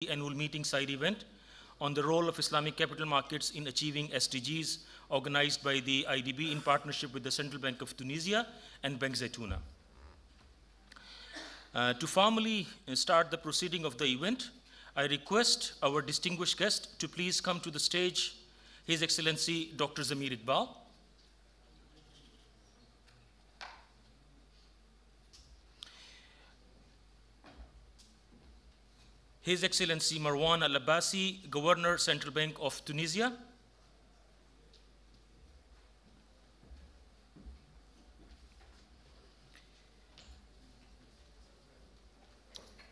2020 annual meeting side event on the role of Islamic capital markets in achieving SDGs, organized by the ISDB in partnership with the Central Bank of Tunisia and Bank Zaytuna. To formally start the proceeding of the event, I request our distinguished guest to please come to the stage, His Excellency Dr. Zamir Iqbal. His Excellency Marwan Al-Abbasi, Governor, Central Bank of Tunisia.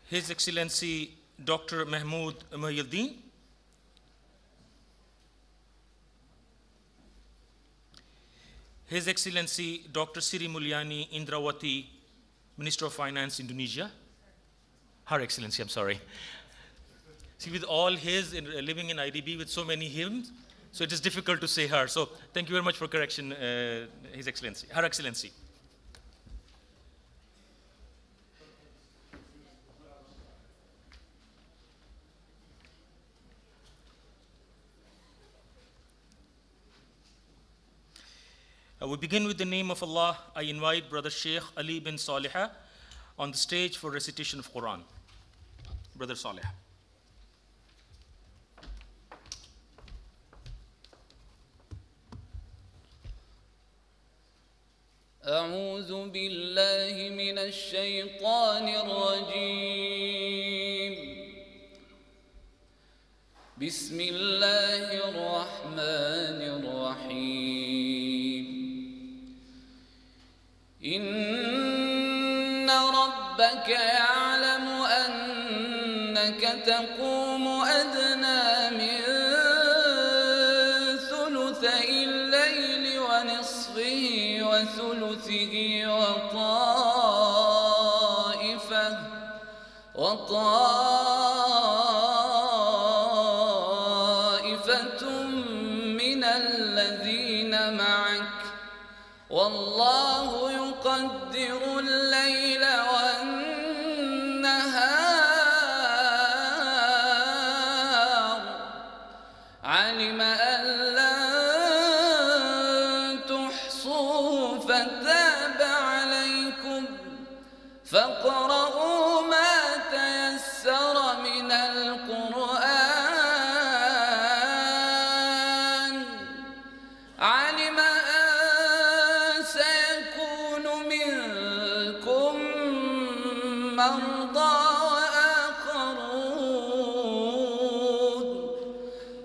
His Excellency Dr. Mahmoud Muhyiddin. His Excellency Dr. Sri Mulyani Indrawati, Minister of Finance, Indonesia. Her Excellency, I'm sorry. See, with all his living in ISDB with so many hymns, so it is difficult to say her. So thank you very much for correction, His Excellency, Her Excellency. We begin with the name of Allah. I invite Brother Sheikh Ali bin Salih on the stage for recitation of Quran. Brother Salih. أعوذ بالله من الشيطان الرجيم. بسم الله الرحمن الرحيم. إن ربك يعلم أنك تقوم أدنى من ثلثي الليل ونصفه وثلثه وطائفة من الذين معك والله يقدر الليل والنهار علم أن لن تحصوا فتاب عليكم فاقرؤوا ما تيسر من القرآن علم أن سيكون منكم مرضى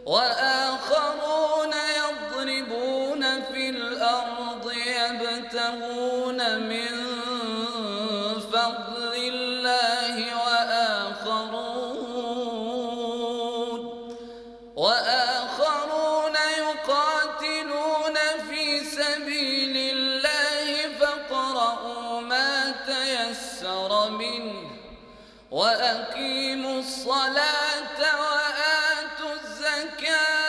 وآخرون يضربون في الأرض يبتغون من فضل الله وآخرون يقاتلون في سبيل الله فاقرؤوا ما تيسر منه وأقيموا الصلاة وآتوا الزكاة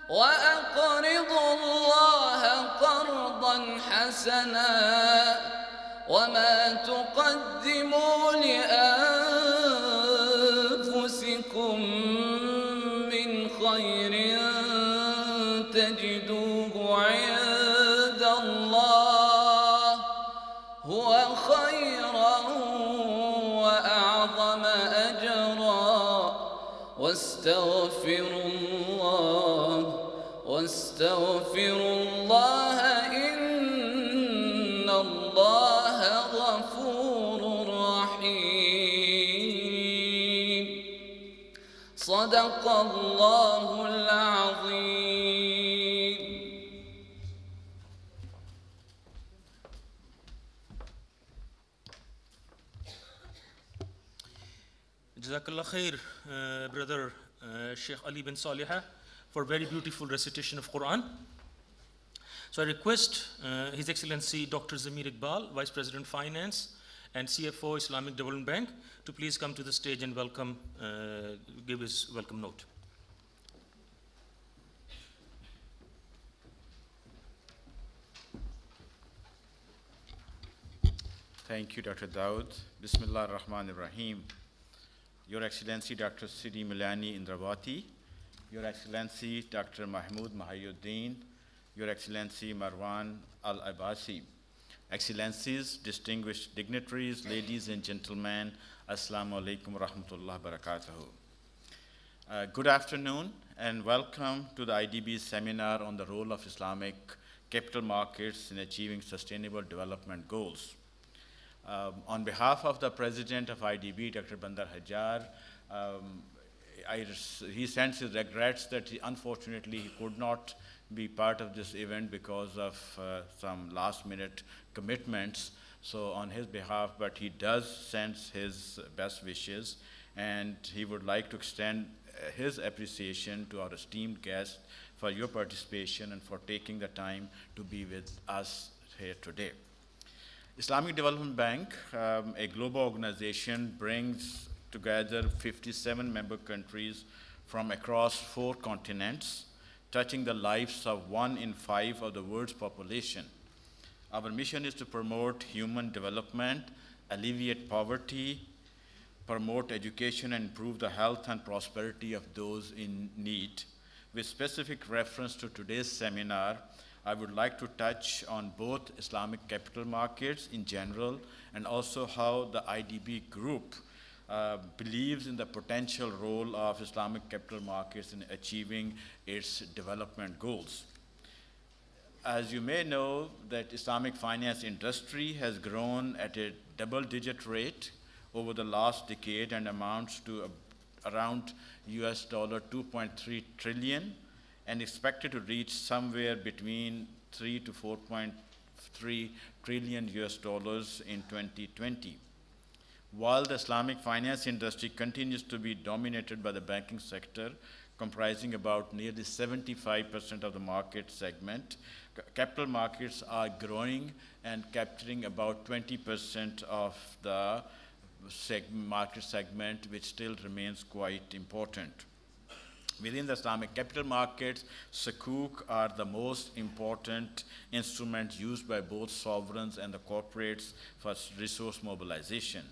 وأقرضوا الله قرضا حسنا وما تقدموا لأنفسكم من خير تجدوه عند الله هو خيرا وأعظم أجرا واستغفروا الله إن الله غفور رحيم. صدق الله العظيم. Jazakallah khair, Brother Sheikh Ali bin Salih, for very beautiful recitation of Quran. So I request His Excellency Dr. Zamir Iqbal, Vice President Finance and CFO Islamic Development Bank, to please come to the stage and welcome, give his welcome note. Thank you, Dr. Daud. Bismillah ar-Rahman ar-Rahim. Your Excellency Dr. Sidi Milani Indrawati, Your Excellency Dr. Mahmoud Mahayuddin, Your Excellency Marwan Al-Abbasi, Excellencies, distinguished dignitaries, ladies and gentlemen, Assalamu alaikum wa rahmatullahi wa barakatuhu. Good afternoon and welcome to the IDB seminar on the role of Islamic capital markets in achieving sustainable development goals. On behalf of the President of IDB, Dr. Bandar Hajar, he sends his regrets that unfortunately he could not be part of this event because of some last-minute commitments. So on his behalf, but he does send his best wishes, and he would like to extend his appreciation to our esteemed guests for your participation and for taking the time to be with us here today. Islamic Development Bank, a global organization, brings together 57 member countries from across 4 continents, touching the lives of 1 in 5 of the world's population. Our mission is to promote human development, alleviate poverty, promote education, and improve the health and prosperity of those in need. With specific reference to today's seminar, I would like to touch on both Islamic capital markets in general and also how the IDB group believes in the potential role of Islamic capital markets in achieving its development goals. As you may know, that Islamic finance industry has grown at a double-digit rate over the last decade and amounts to around US $2.3 trillion and expected to reach somewhere between 3 to 4.3 trillion US dollars in 2020. While the Islamic finance industry continues to be dominated by the banking sector, comprising about nearly 75% of the market segment, capital markets are growing and capturing about 20% of the market segment, which still remains quite important. Within the Islamic capital markets, Sukuk are the most important instruments used by both sovereigns and the corporates for resource mobilization.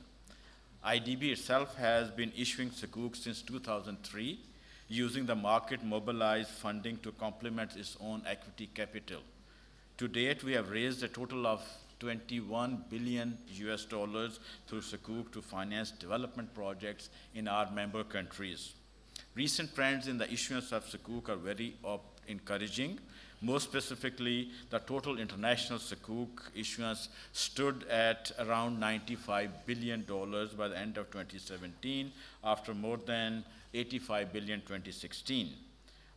IDB itself has been issuing Sukuk since 2003, using the market mobilized funding to complement its own equity capital. To date, we have raised a total of 21 billion US dollars through Sukuk to finance development projects in our member countries. Recent trends in the issuance of Sukuk are very encouraging. More specifically, the total international Sukuk issuance stood at around $95 billion by the end of 2017, after more than $85 billion in 2016.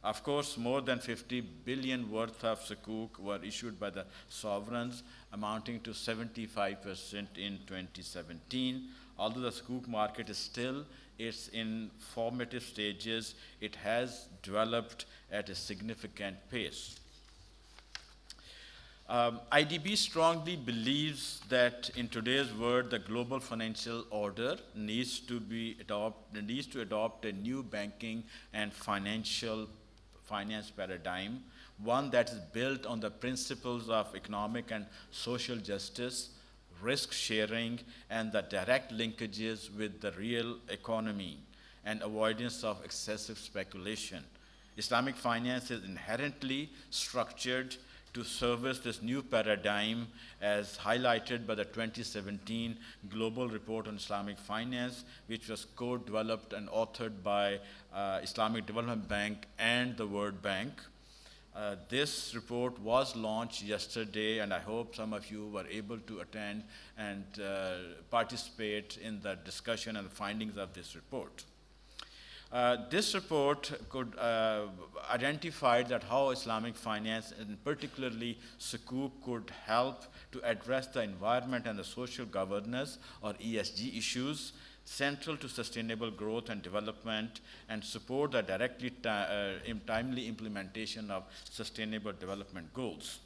Of course, more than 50 billion worth of Sukuk were issued by the sovereigns, amounting to 75% in 2017. Although the Sukuk market is still in formative stages, it has developed at a significant pace. IDB strongly believes that in today's world, the global financial order needs to adopt a new banking and finance paradigm, one that is built on the principles of economic and social justice, risk sharing, and the direct linkages with the real economy and avoidance of excessive speculation. Islamic finance is inherently structured to service this new paradigm, as highlighted by the 2017 Global Report on Islamic Finance, which was co-developed and authored by Islamic Development Bank and the World Bank. This report was launched yesterday, and I hope some of you were able to attend and participate in the discussion and the findings of this report. This report could identify that how Islamic finance, and particularly Sukuk, could help to address the environment and the social governance, or ESG issues, central to sustainable growth and development, and support the timely implementation of sustainable development goals.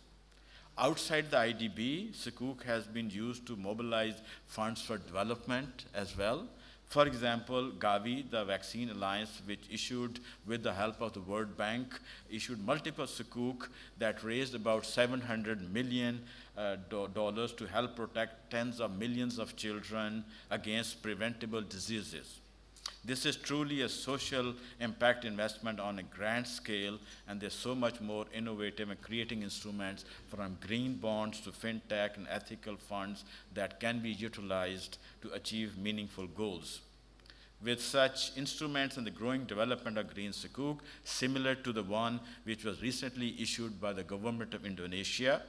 Outside the IDB, Sukuk has been used to mobilize funds for development as well. For example, Gavi, the Vaccine Alliance, which issued with the help of the World Bank, issued multiple Sukuk that raised about $700 million to help protect tens of millions of children against preventable diseases. This is truly a social impact investment on a grand scale, and there's so much more innovative and creating instruments from green bonds to fintech and ethical funds that can be utilized to achieve meaningful goals. With such instruments and the growing development of green Sukuk, similar to the one which was recently issued by the government of Indonesia,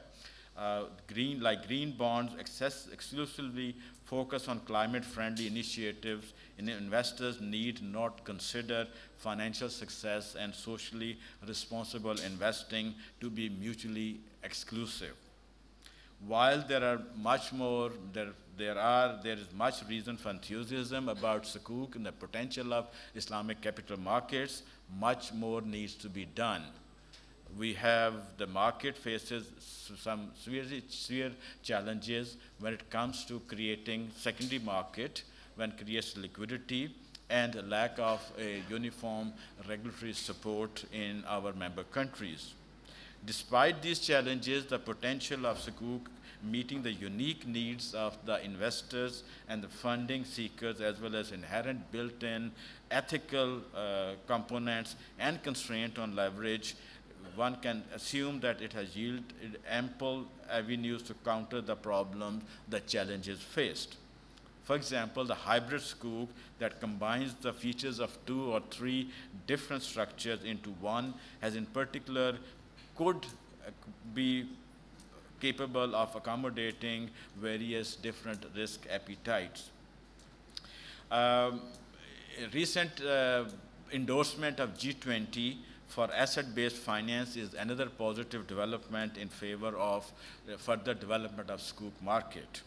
green bonds exclusively focus on climate-friendly initiatives, and investors need not consider financial success and socially responsible investing to be mutually exclusive. While there are much more, there is much reason for enthusiasm about Sukuk and the potential of Islamic capital markets, much more needs to be done. The market faces some severe challenges when it comes to creating secondary market, when it creates liquidity and a lack of a uniform regulatory support in our member countries. Despite these challenges, the potential of Sukuk meeting the unique needs of the investors and the funding seekers, as well as inherent built-in ethical components and constraint on leverage, one can assume that it has yielded ample avenues to counter the problems, the challenges faced. For example, the hybrid Sukuk that combines the features of 2 or 3 different structures into one has in particular could be capable of accommodating various different risk appetites. Recent endorsement of G20 for asset-based finance is another positive development in favor of further development of Sukuk market.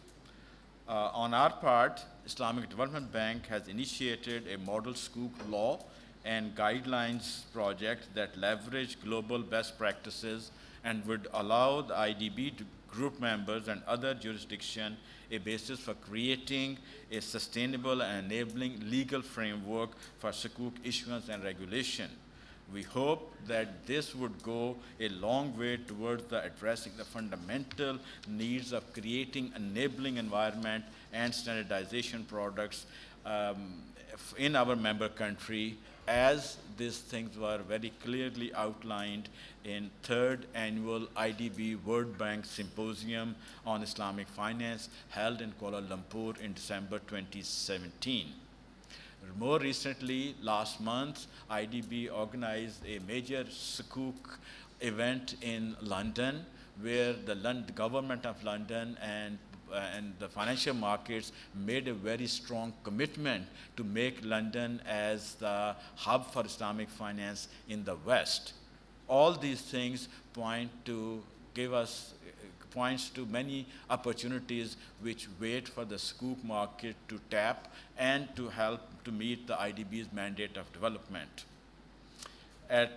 On our part, Islamic Development Bank has initiated a model Sukuk law and guidelines project that leverage global best practices and would allow the IDB group members and other jurisdictions a basis for creating a sustainable and enabling legal framework for Sukuk issuance and regulation. We hope that this would go a long way towards addressing the fundamental needs of creating enabling environment and standardization products in our member country, as these things were very clearly outlined in 3rd Annual IDB World Bank Symposium on Islamic Finance held in Kuala Lumpur in December 2017. More recently, last month, IDB organized a major Sukuk event in London, where the government of London and the financial markets made a very strong commitment to make London as the hub for Islamic finance in the West. All these things points to many opportunities which wait for the Sukuk market to tap and to help to meet the IDB's mandate of development. At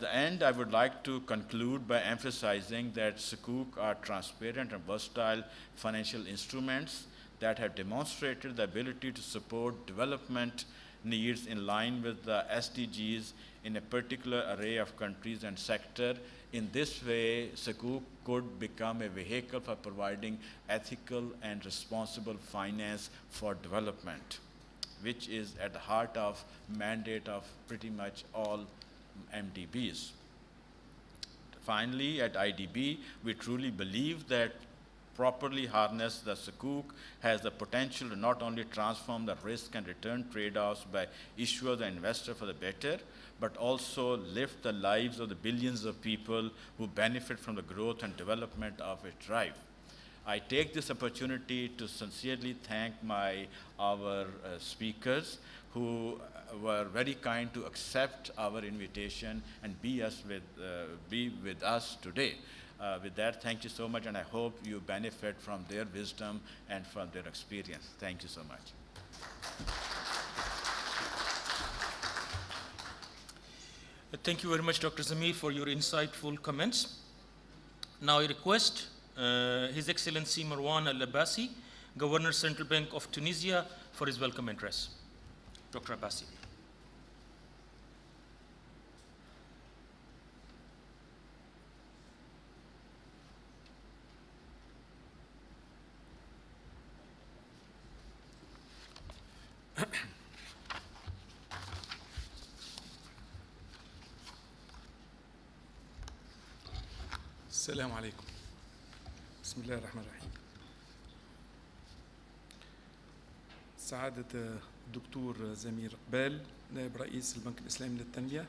the end, I would like to conclude by emphasizing that Sukuk are transparent and versatile financial instruments that have demonstrated the ability to support development needs in line with the SDGs in a particular array of countries and sector. In this way, Sukuk could become a vehicle for providing ethical and responsible finance for development, which is at the heart of mandate of pretty much all MDBs. Finally, at IDB, we truly believe that properly harness the Sukuk has the potential to not only transform the risk and return trade-offs by issuers and investors for the better, but also lift the lives of the billions of people who benefit from the growth and development of its tribe. I take this opportunity to sincerely thank our speakers who were very kind to accept our invitation and be with us today. With that, thank you so much, and I hope you benefit from their wisdom and from their experience. Thank you so much. Thank you very much, Dr. Zamir, for your insightful comments. Now I request His Excellency Marwan Al-Abbasi, Governor Central Bank of Tunisia, for his welcome address. Dr. Abbasi. السلام عليكم. بسم الله الرحمن الرحيم. سعادة الدكتور زمير قبال نائب رئيس البنك الإسلامي للتنمية،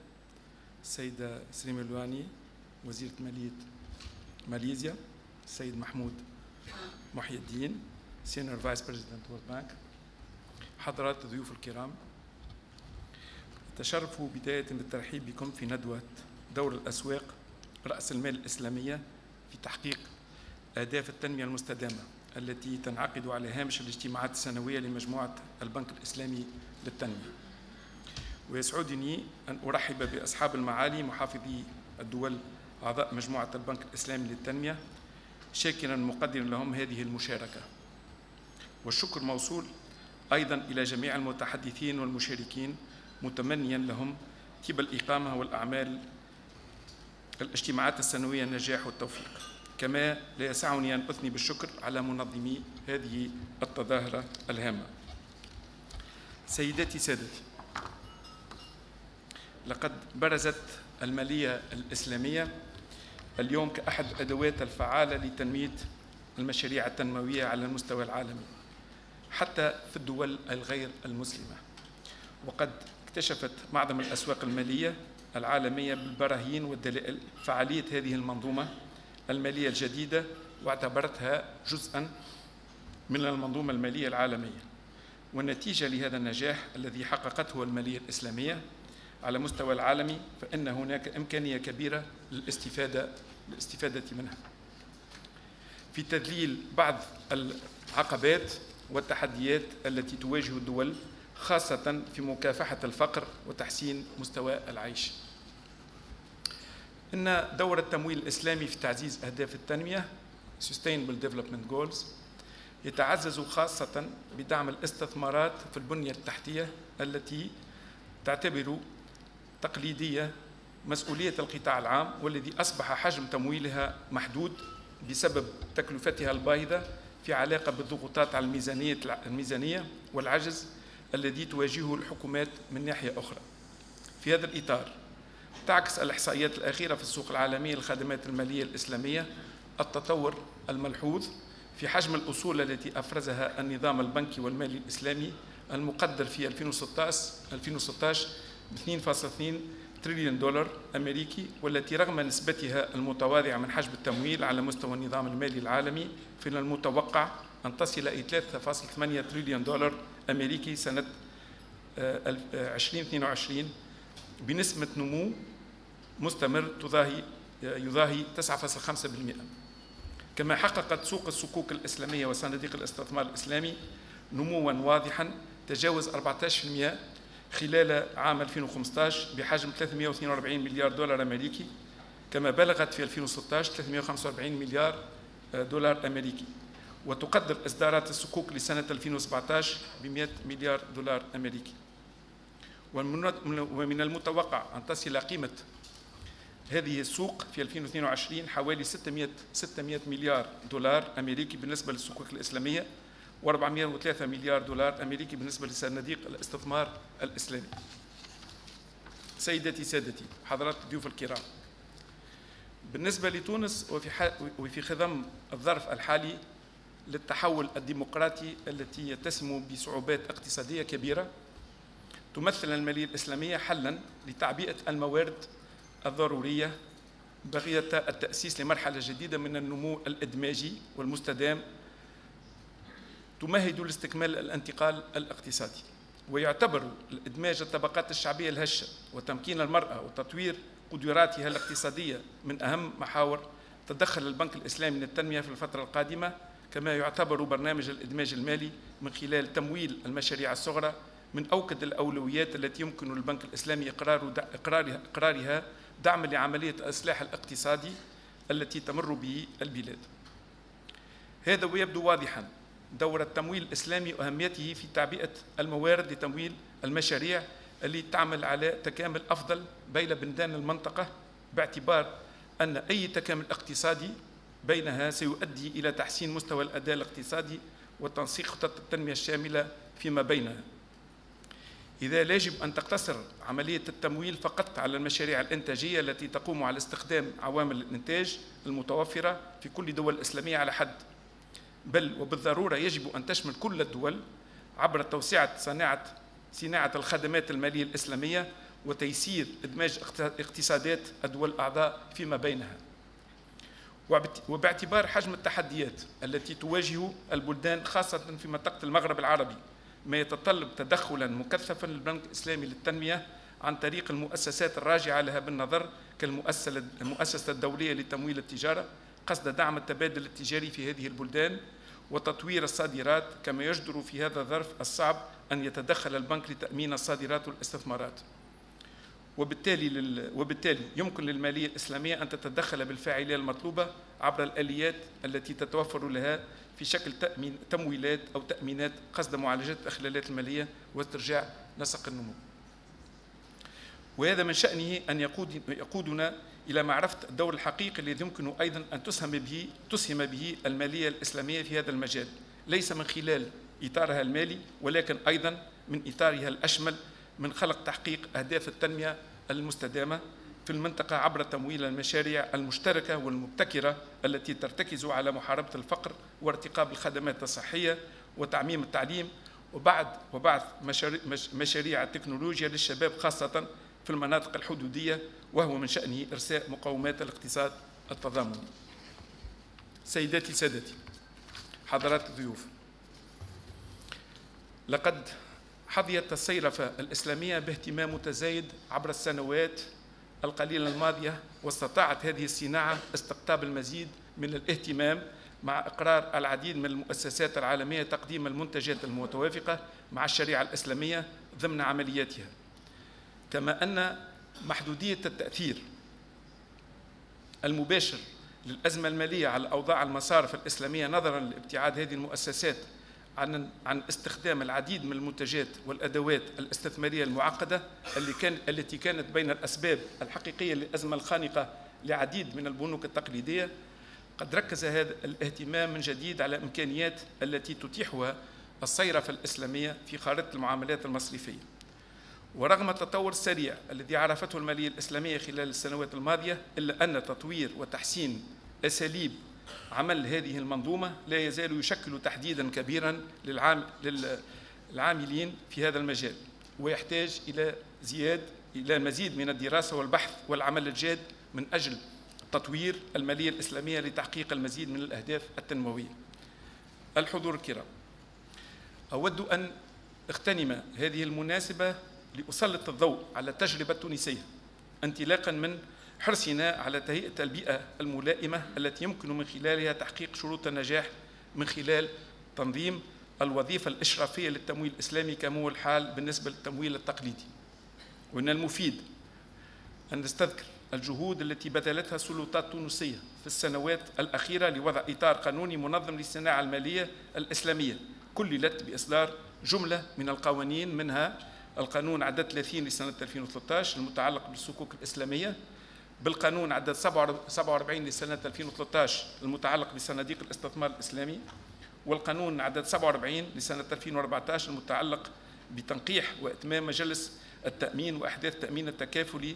السيدة سليم الواني وزيرة مالية ماليزيا، السيد محمود محي الدين سينيور فايس بريزيدنت وورلد بانك، حضرات الضيوف الكرام، تشرفوا بداية بالترحيب بكم في ندوة دور الأسواق رأس المال الإسلامية في تحقيق أهداف التنمية المستدامة التي تنعقد على هامش الاجتماعات السنوية لمجموعة البنك الإسلامي للتنمية. ويسعدني أن أرحب بأصحاب المعالي محافظي الدول أعضاء مجموعة البنك الإسلامي للتنمية، شاكرا مقدرا لهم هذه المشاركة. والشكر موصول أيضا إلى جميع المتحدثين والمشاركين، متمنيا لهم طيب الإقامة والأعمال الاجتماعات السنوية النجاح والتوفيق. كما لا يسعني أن أثني بالشكر على منظمي هذه التظاهرة الهامة. سيداتي سادتي، لقد برزت المالية الإسلامية اليوم كأحد الأدوات الفعالة لتنمية المشاريع التنموية على المستوى العالمي حتى في الدول الغير المسلمة، وقد اكتشفت معظم الأسواق المالية العالمية بالبراهين والدلائل فعالية هذه المنظومة المالية الجديدة، واعتبرتها جزءاً من المنظومة المالية العالمية. والنتيجة لهذا النجاح الذي حققته المالية الإسلامية على مستوى العالمي فإن هناك إمكانية كبيرة للاستفادة منها في تذليل بعض العقبات والتحديات التي تواجه الدول، خاصة في مكافحة الفقر وتحسين مستوى العيش. إن دور التمويل الإسلامي في تعزيز أهداف التنمية Sustainable Development Goals يتعزز خاصة بدعم الاستثمارات في البنية التحتية التي تعتبر تقليدية مسؤولية القطاع العام، والذي أصبح حجم تمويلها محدود بسبب تكلفتها الباهظة في علاقة بالضغوطات على الميزانية والعجز الذي تواجهه الحكومات من ناحية أخرى. في هذا الإطار تعكس الإحصائيات الأخيرة في السوق العالمية للخدمات المالية الإسلامية التطور الملحوظ في حجم الأصول التي أفرزها النظام البنكي والمالي الإسلامي المقدر في 2016 ب 2.2 تريليون دولار أمريكي، والتي رغم نسبتها المتواضعة من حجم التمويل على مستوى النظام المالي العالمي فإن المتوقع أن تصل إلى 3.8 تريليون دولار أمريكي سنة 2022 بنسبة نمو مستمر يضاهي 9.5%. كما حققت سوق السكوك الإسلامية وصناديق الاستثمار الإسلامي نمواً واضحاً تجاوز 14% خلال عام 2015 بحجم 342 مليار دولار أمريكي، كما بلغت في 2016 345 مليار دولار أمريكي، وتقدر إصدارات السكوك لسنة 2017 ب 100 مليار دولار أمريكي. ومن المتوقع أن تصل قيمة هذه السوق في 2022 حوالي 600 مليار دولار أمريكي بالنسبة للسكوك الإسلامية، و403 مليار دولار أمريكي بالنسبة لصناديق الاستثمار الإسلامي. سيداتي سادتي، حضرات الضيوف الكرام، بالنسبة لتونس وفي خضم الظرف الحالي للتحول الديمقراطي التي يتسم بصعوبات اقتصادية كبيرة، تمثل المالية الإسلامية حلاً لتعبئة الموارد الضرورية بغية التأسيس لمرحلة جديدة من النمو الإدماجي والمستدام تمهد لاستكمال الانتقال الاقتصادي. ويعتبر الإدماج الطبقات الشعبية الهشة وتمكين المرأة وتطوير قدراتها الاقتصادية من أهم محاور تدخل البنك الإسلامي للتنمية في الفترة القادمة. كما يعتبر برنامج الإدماج المالي من خلال تمويل المشاريع الصغرى من أوكد الأولويات التي يمكن البنك الإسلامي إقرارها دعما لعملية الإصلاح الاقتصادي التي تمر به البلاد. هذا ويبدو واضحا دور التمويل الإسلامي وأهميته في تعبئة الموارد لتمويل المشاريع التي تعمل على تكامل أفضل بين بلدان المنطقة، باعتبار أن أي تكامل اقتصادي بينها سيؤدي إلى تحسين مستوى الأداء الاقتصادي وتنسيق خطط التنمية الشاملة فيما بينها. إذا لا يجب أن تقتصر عملية التمويل فقط على المشاريع الإنتاجية التي تقوم على استخدام عوامل الإنتاج المتوفرة في كل دول الإسلامية على حد، بل وبالضرورة يجب أن تشمل كل الدول عبر توسعة صناعة الخدمات المالية الإسلامية وتيسير إدماج اقتصادات الدول الأعضاء فيما بينها. وباعتبار حجم التحديات التي تواجه البلدان خاصة في منطقة المغرب العربي، ما يتطلب تدخلا مكثفا للبنك الإسلامي للتنمية عن طريق المؤسسات الراجعة لها بالنظر كالمؤسسة الدولية لتمويل التجارة، قصد دعم التبادل التجاري في هذه البلدان وتطوير الصادرات، كما يجدر في هذا الظرف الصعب أن يتدخل البنك لتأمين الصادرات والاستثمارات. وبالتالي يمكن للمالية الإسلامية أن تتدخل بالفاعلية المطلوبة عبر الآليات التي تتوفر لها في شكل تمويلات أو تأمينات قصد معالجة الإخلالات المالية واسترجاع نسق النمو. وهذا من شأنه أن يقودنا إلى معرفة الدور الحقيقي الذي يمكن أيضا أن تسهم به المالية الإسلامية في هذا المجال، ليس من خلال إطارها المالي ولكن أيضا من إطارها الأشمل من خلق تحقيق أهداف التنمية المستدامة في المنطقة عبر تمويل المشاريع المشتركة والمبتكرة التي ترتكز على محاربة الفقر وارتقاب الخدمات الصحية وتعميم التعليم وبعث مشاريع التكنولوجيا للشباب خاصة في المناطق الحدودية، وهو من شأنه إرساء مقومات الاقتصاد التضامني. سيداتي سادتي، حضرات الضيوف، لقد حظيت الصيرفة الإسلامية باهتمام متزايد عبر السنوات القليلة الماضية، واستطاعت هذه الصناعة استقطاب المزيد من الاهتمام مع إقرار العديد من المؤسسات العالمية تقديم المنتجات المتوافقة مع الشريعة الإسلامية ضمن عملياتها، كما أن محدودية التأثير المباشر للأزمة المالية على أوضاع المصارف الإسلامية نظراً لابتعاد هذه المؤسسات عن استخدام العديد من المنتجات والأدوات الاستثمارية المعقدة التي كانت بين الأسباب الحقيقية للأزمة الخانقة لعديد من البنوك التقليدية. قد ركز هذا الاهتمام من جديد على إمكانيات التي تتيحها الصيرفة الإسلامية في خارطة المعاملات المصرفية. ورغم التطور السريع الذي عرفته المالية الإسلامية خلال السنوات الماضية، إلا أن تطوير وتحسين أساليب عمل هذه المنظومة لا يزال يشكل تحديداً كبيراً للعاملين في هذا المجال، ويحتاج إلى مزيد من الدراسة والبحث والعمل الجاد من أجل تطوير المالية الإسلامية لتحقيق المزيد من الأهداف التنموية. الحضور الكرام، أود أن أغتنم هذه المناسبة لأسلط الضوء على التجربة التونسية، انطلاقاً من حرصنا على تهيئة البيئة الملائمة التي يمكن من خلالها تحقيق شروط النجاح من خلال تنظيم الوظيفة الإشرافية للتمويل الإسلامي كما هو الحال بالنسبة للتمويل التقليدي. ومن المفيد أن نستذكر الجهود التي بذلتها السلطات التونسية في السنوات الأخيرة لوضع إطار قانوني منظم للصناعة المالية الإسلامية، كللت بإصدار جملة من القوانين، منها القانون عدد 30 لسنة 2013 المتعلق بالصكوك الإسلامية، بالقانون عدد 47 لسنة 2013 المتعلق بصناديق الاستثمار الإسلامي، والقانون عدد 47 لسنة 2014 المتعلق بتنقيح وإتمام مجلس التأمين وإحداث التأمين التكافلي،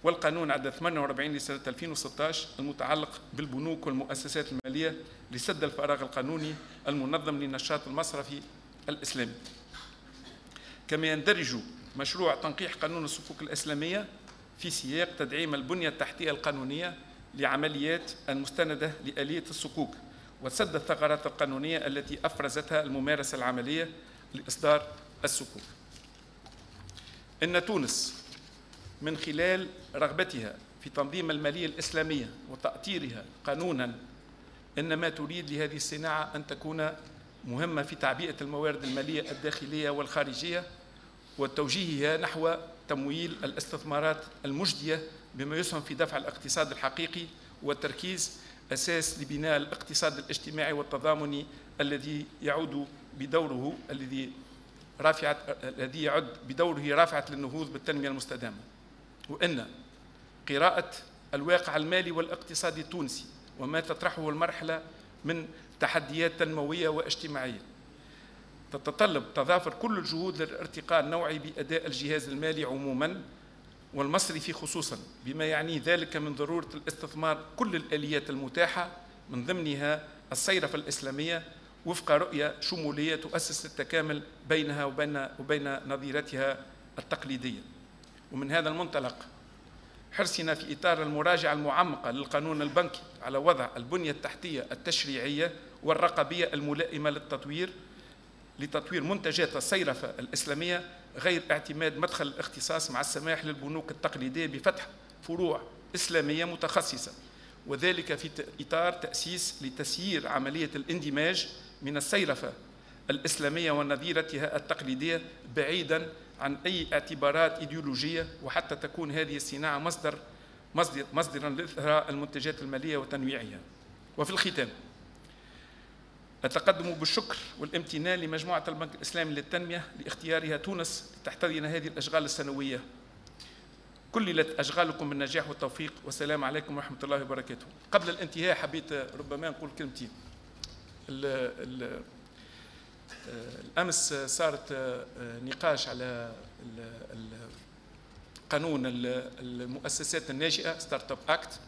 والقانون عدد 48 لسنة 2016 المتعلق بالبنوك والمؤسسات المالية لسد الفراغ القانوني المنظم للنشاط المصرفي الإسلامي. كما يندرج مشروع تنقيح قانون الصكوك الإسلامية في سياق تدعيم البنية التحتية القانونية لعمليات المستندة لآلية الصكوك وسد الثغرات القانونية التي أفرزتها الممارسة العملية لإصدار الصكوك. إن تونس من خلال رغبتها في تنظيم المالية الإسلامية وتأطيرها قانوناً إنما تريد لهذه الصناعة أن تكون مهمة في تعبئة الموارد المالية الداخلية والخارجية وتوجيهها نحو تمويل الاستثمارات المجدية بما يسهم في دفع الاقتصاد الحقيقي والتركيز أساس لبناء الاقتصاد الاجتماعي والتضامني الذي يعد بدوره رافعة للنهوض بالتنمية المستدامة. وإن قراءة الواقع المالي والاقتصادي التونسي وما تطرحه المرحلة من تحديات تنموية واجتماعية تتطلب تضافر كل الجهود للارتقاء النوعي بأداء الجهاز المالي عموماً والمصرفي خصوصاً، بما يعني ذلك من ضرورة الاستثمار كل الآليات المتاحة من ضمنها الصيرفة الإسلامية وفق رؤية شمولية تؤسس التكامل بينها وبين نظيرتها التقليدية. ومن هذا المنطلق حرصنا في إطار المراجعة المعمقة للقانون البنكي على وضع البنية التحتية التشريعية والرقابية الملائمة لتطوير منتجات الصيرفة الإسلامية غير اعتماد مدخل الاختصاص مع السماح للبنوك التقليدية بفتح فروع إسلامية متخصصة، وذلك في إطار تأسيس لتسيير عملية الاندماج من الصيرفة الإسلامية ونظيرتها التقليدية بعيداً عن أي اعتبارات إيديولوجية، وحتى تكون هذه الصناعة مصدراً لإثراء المنتجات المالية وتنويعها. وفي الختام أتقدم بالشكر والامتنان لمجموعة البنك الإسلامي للتنمية لاختيارها تونس لتحتضن هذه الأشغال السنوية. كللت أشغالكم بالنجاح والتوفيق، والسلام عليكم ورحمة الله وبركاته. قبل الانتهاء حبيت ربما نقول كلمتين. الأمس صارت نقاش على قانون المؤسسات الناشئة ستارت اب اكت،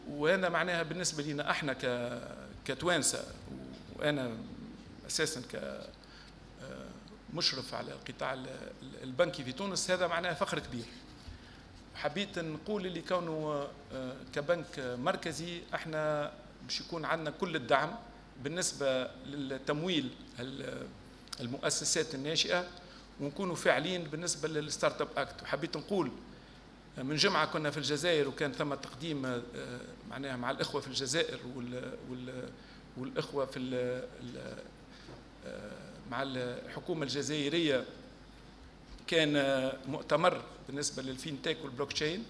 وأنا معناها بالنسبة لنا احنا كتوانسة، وأنا أساسا كمشرف على القطاع البنكي في تونس، هذا معناها فخر كبير. حبيت نقول اللي كونه كبنك مركزي احنا باش يكون عندنا كل الدعم بالنسبة للتمويل المؤسسات الناشئة، ونكونوا فاعلين بالنسبة للستارت اب اكت. وحبيت نقول من جمعة كنا في الجزائر وكان ثم تقديم معناها مع الإخوة في الجزائر والإخوة في مع الحكومة الجزائرية، كان مؤتمر بالنسبة للفينتك والبلوك تشين،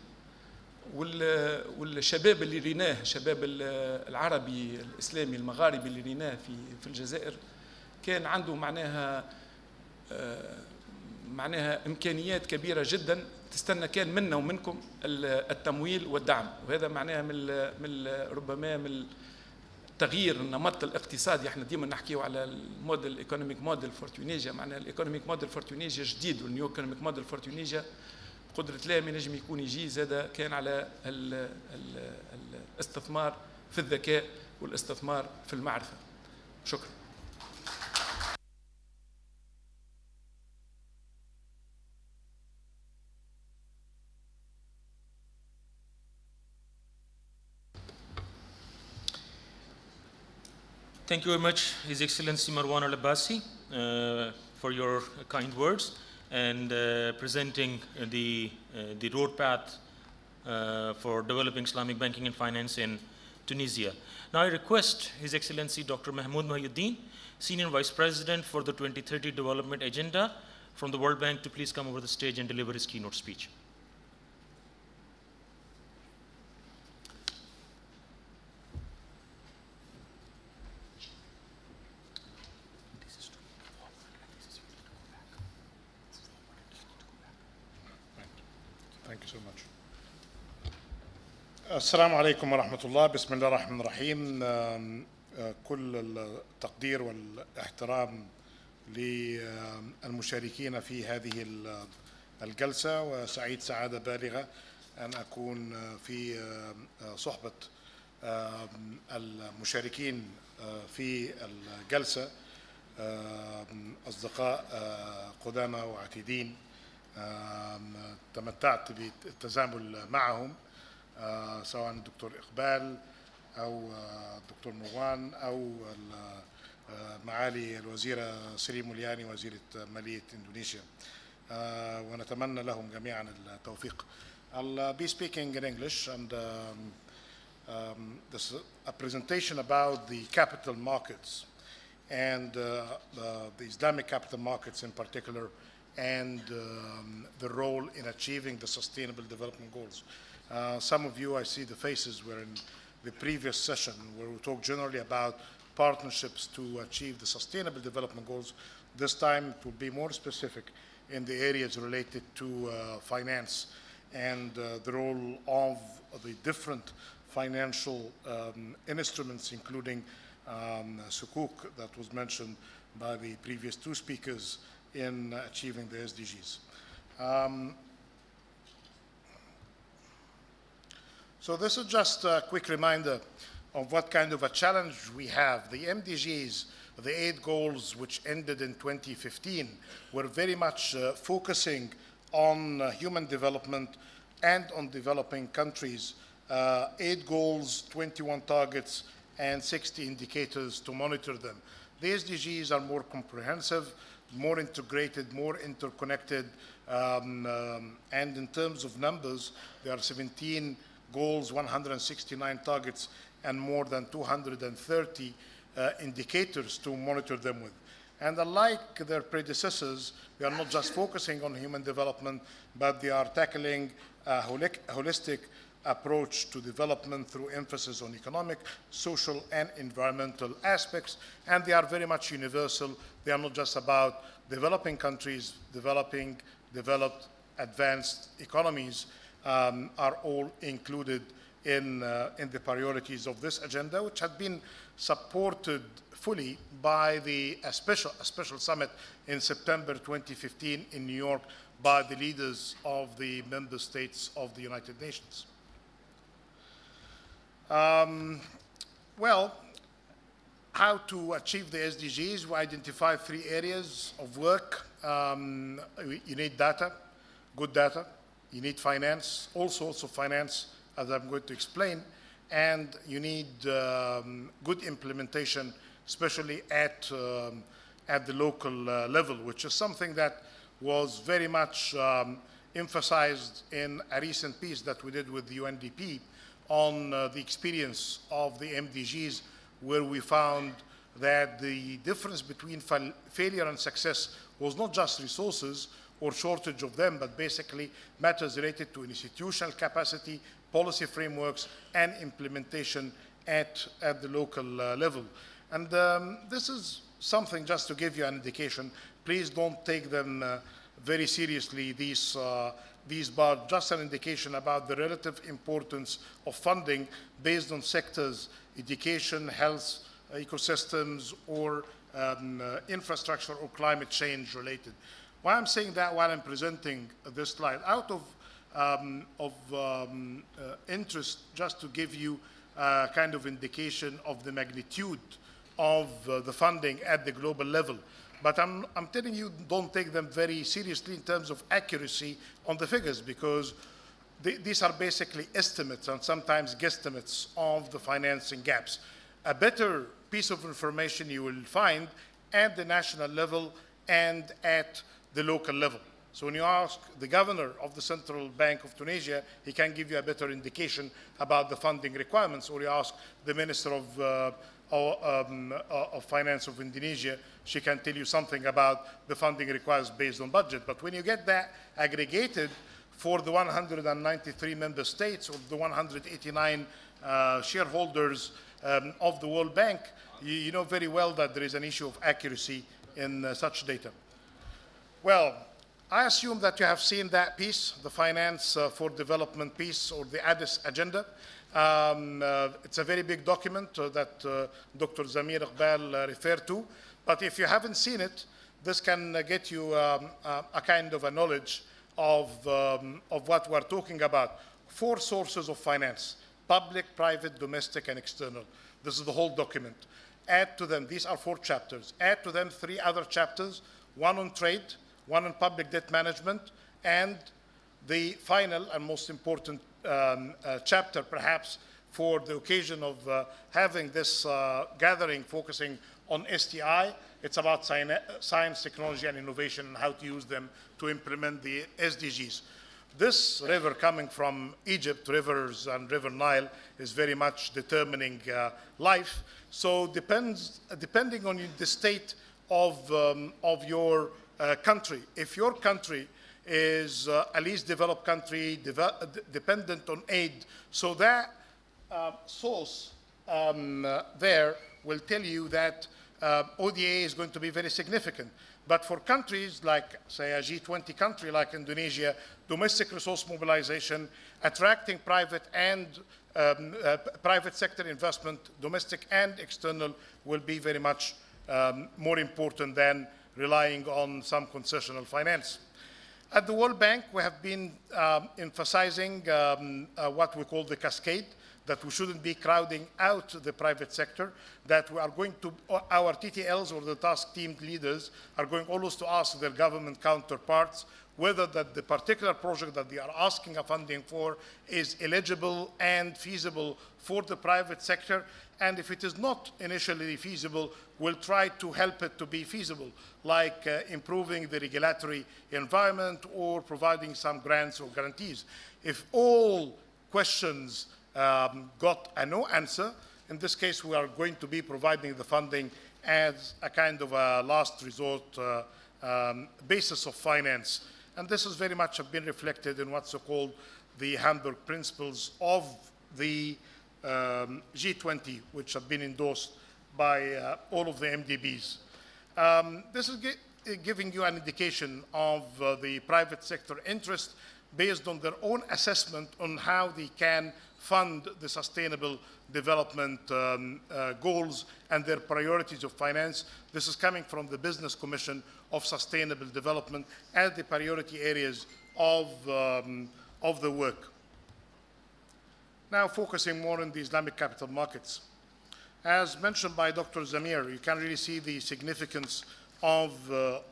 والشباب اللي ريناه، الشباب العربي الإسلامي المغاربي اللي ريناه في الجزائر، كان عنده معناها إمكانيات كبيرة جدا تستنى كان منا ومنكم التمويل والدعم. وهذا معناها ربما من تغيير النمط الاقتصادي. احنا ديما نحكيو على الموديل ايكونوميك موديل فور تونيزيا، معناها الايكونوميك موديل فور تونيزيا جديد، والنيو ايكونوميك موديل فور تونيزيا قدرة الله ما ينجم يكون يجي زاد كان على الاستثمار في الذكاء والاستثمار في المعرفة. شكرا. Thank you very much, His Excellency Marwan Al-Abbasi, for your kind words and presenting the road path for developing Islamic banking and finance in Tunisia. Now I request His Excellency Dr. Mahmoud Mahiuddin, Senior Vice President for the 2030 Development Agenda from the World Bank, to please come over the stage and deliver his keynote speech. Thank you so much. السلام عليكم ورحمة الله. بسم الله الرحمن الرحيم. كل التقدير والاحترام للمشاركين في هذه الجلسة، وسعيد سعادة بالغة أن أكون في صحبة المشاركين في الجلسة، أصدقاء قدامى وعتيدين تمتعت بالتزامل معهم، سواء الدكتور إقبال أو الدكتور مروان أو معالي الوزيرة سليم الياني وزيرة مالية إندونيسيا، ونتمنى لهم جميعا التوفيق. I'll be speaking in English, and this is a presentation about the capital markets and the Islamic capital markets in particular, and the role in achieving the Sustainable Development Goals. Some of you, I see the faces, were in the previous session where we talked generally about partnerships to achieve the Sustainable Development Goals. This time it will be more specific in the areas related to finance and the role of the different financial instruments, including Sukuk that was mentioned by the previous two speakers in achieving the SDGs. So this is just a quick reminder of what kind of a challenge we have. The MDGs, the 8 goals which ended in 2015, were very much focusing on human development and on developing countries. 8 goals, 21 targets, and 60 indicators to monitor them. The SDGs are more comprehensive, more integrated, more interconnected, and in terms of numbers, there are 17 goals, 169 targets, and more than 230 indicators to monitor them with. And unlike their predecessors, they are not just focusing on human development, but they are tackling a holistic approach to development through emphasis on economic, social, and environmental aspects. And they are very much universal. They are not just about developing countries, developed, advanced economies are all included in the priorities of this agenda, which had been supported fully by a special summit in September 2015 in New York by the leaders of the member states of the United Nations. Well, how to achieve the SDGs? We identified 3 areas of work. You need data, good data. You need finance, all sorts of finance, as I'm going to explain. And you need good implementation, especially at the local level, which is something that was very much emphasized in a recent piece that we did with the UNDP on the experience of the MDGs, where we found that the difference between failure and success was not just resources or shortage of them, but basically matters related to institutional capacity, policy frameworks, and implementation at the local level. And this is something just to give you an indication. Please don't take them very seriously, these bars, just an indication about the relative importance of funding based on sectors, education, health, ecosystems, or infrastructure or climate change related. Why I'm saying that while I'm presenting this slide, out of interest, just to give you a kind of indication of the magnitude of the funding at the global level. But I'm telling you, don't take them very seriously in terms of accuracy on the figures, because these are basically estimates and sometimes guesstimates of the financing gaps. A better piece of information you will find at the national level and at the local level. So when you ask the governor of the Central Bank of Tunisia, he can give you a better indication about the funding requirements, or you ask the Minister of Finance of Indonesia, she can tell you something about the funding requires based on budget. But when you get that aggregated for the 193 member states or the 189 shareholders of the World Bank, you know very well that there is an issue of accuracy in such data. Well, I assume that you have seen that piece, the Finance for Development piece, or the Addis Agenda. It's a very big document that Dr. Zamir Iqbal referred to. But if you haven't seen it, this can get you a kind of a knowledge of what we're talking about. 4 sources of finance: public, private, domestic, and external. This is the whole document. Add to them, these are 4 chapters. Add to them 3 other chapters, 1 on trade, 1 on public debt management, and the final and most important chapter, perhaps, for the occasion of having this gathering focusing on STI. It's about science, technology, and innovation, and how to use them to implement the SDGs. This river coming from Egypt, rivers and River Nile, is very much determining life. So depending on the state of your country, if your country is a least developed country, dependent on aid, so that source there will tell you that ODA is going to be very significant. But for countries like, say, a G20 country like Indonesia, domestic resource mobilization, attracting private and private sector investment, domestic and external, will be very much more important than relying on some concessional finance. At the World Bank, we have been emphasizing what we call the cascade, that we shouldn't be crowding out the private sector, that we are going to, our TTLs or the task team leaders are going always to ask their government counterparts whether that the particular project that they are asking a funding for is eligible and feasible for the private sector. And if it is not initially feasible, we'll try to help it to be feasible, like improving the regulatory environment or providing some grants or guarantees. If all questions got a no answer, in this case, we are going to be providing the funding as a kind of a last resort basis of finance. And this has very much have been reflected in what's called the Hamburg Principles of the G20, which have been endorsed by all of the MDBs. This is giving you an indication of the private sector interest based on their own assessment on how they can fund the sustainable development goals and their priorities of finance. This is coming from the Business Commission of Sustainable Development as the priority areas of the work. Now focusing more on the Islamic capital markets. As mentioned by Dr. Zamir, you can really see the significance of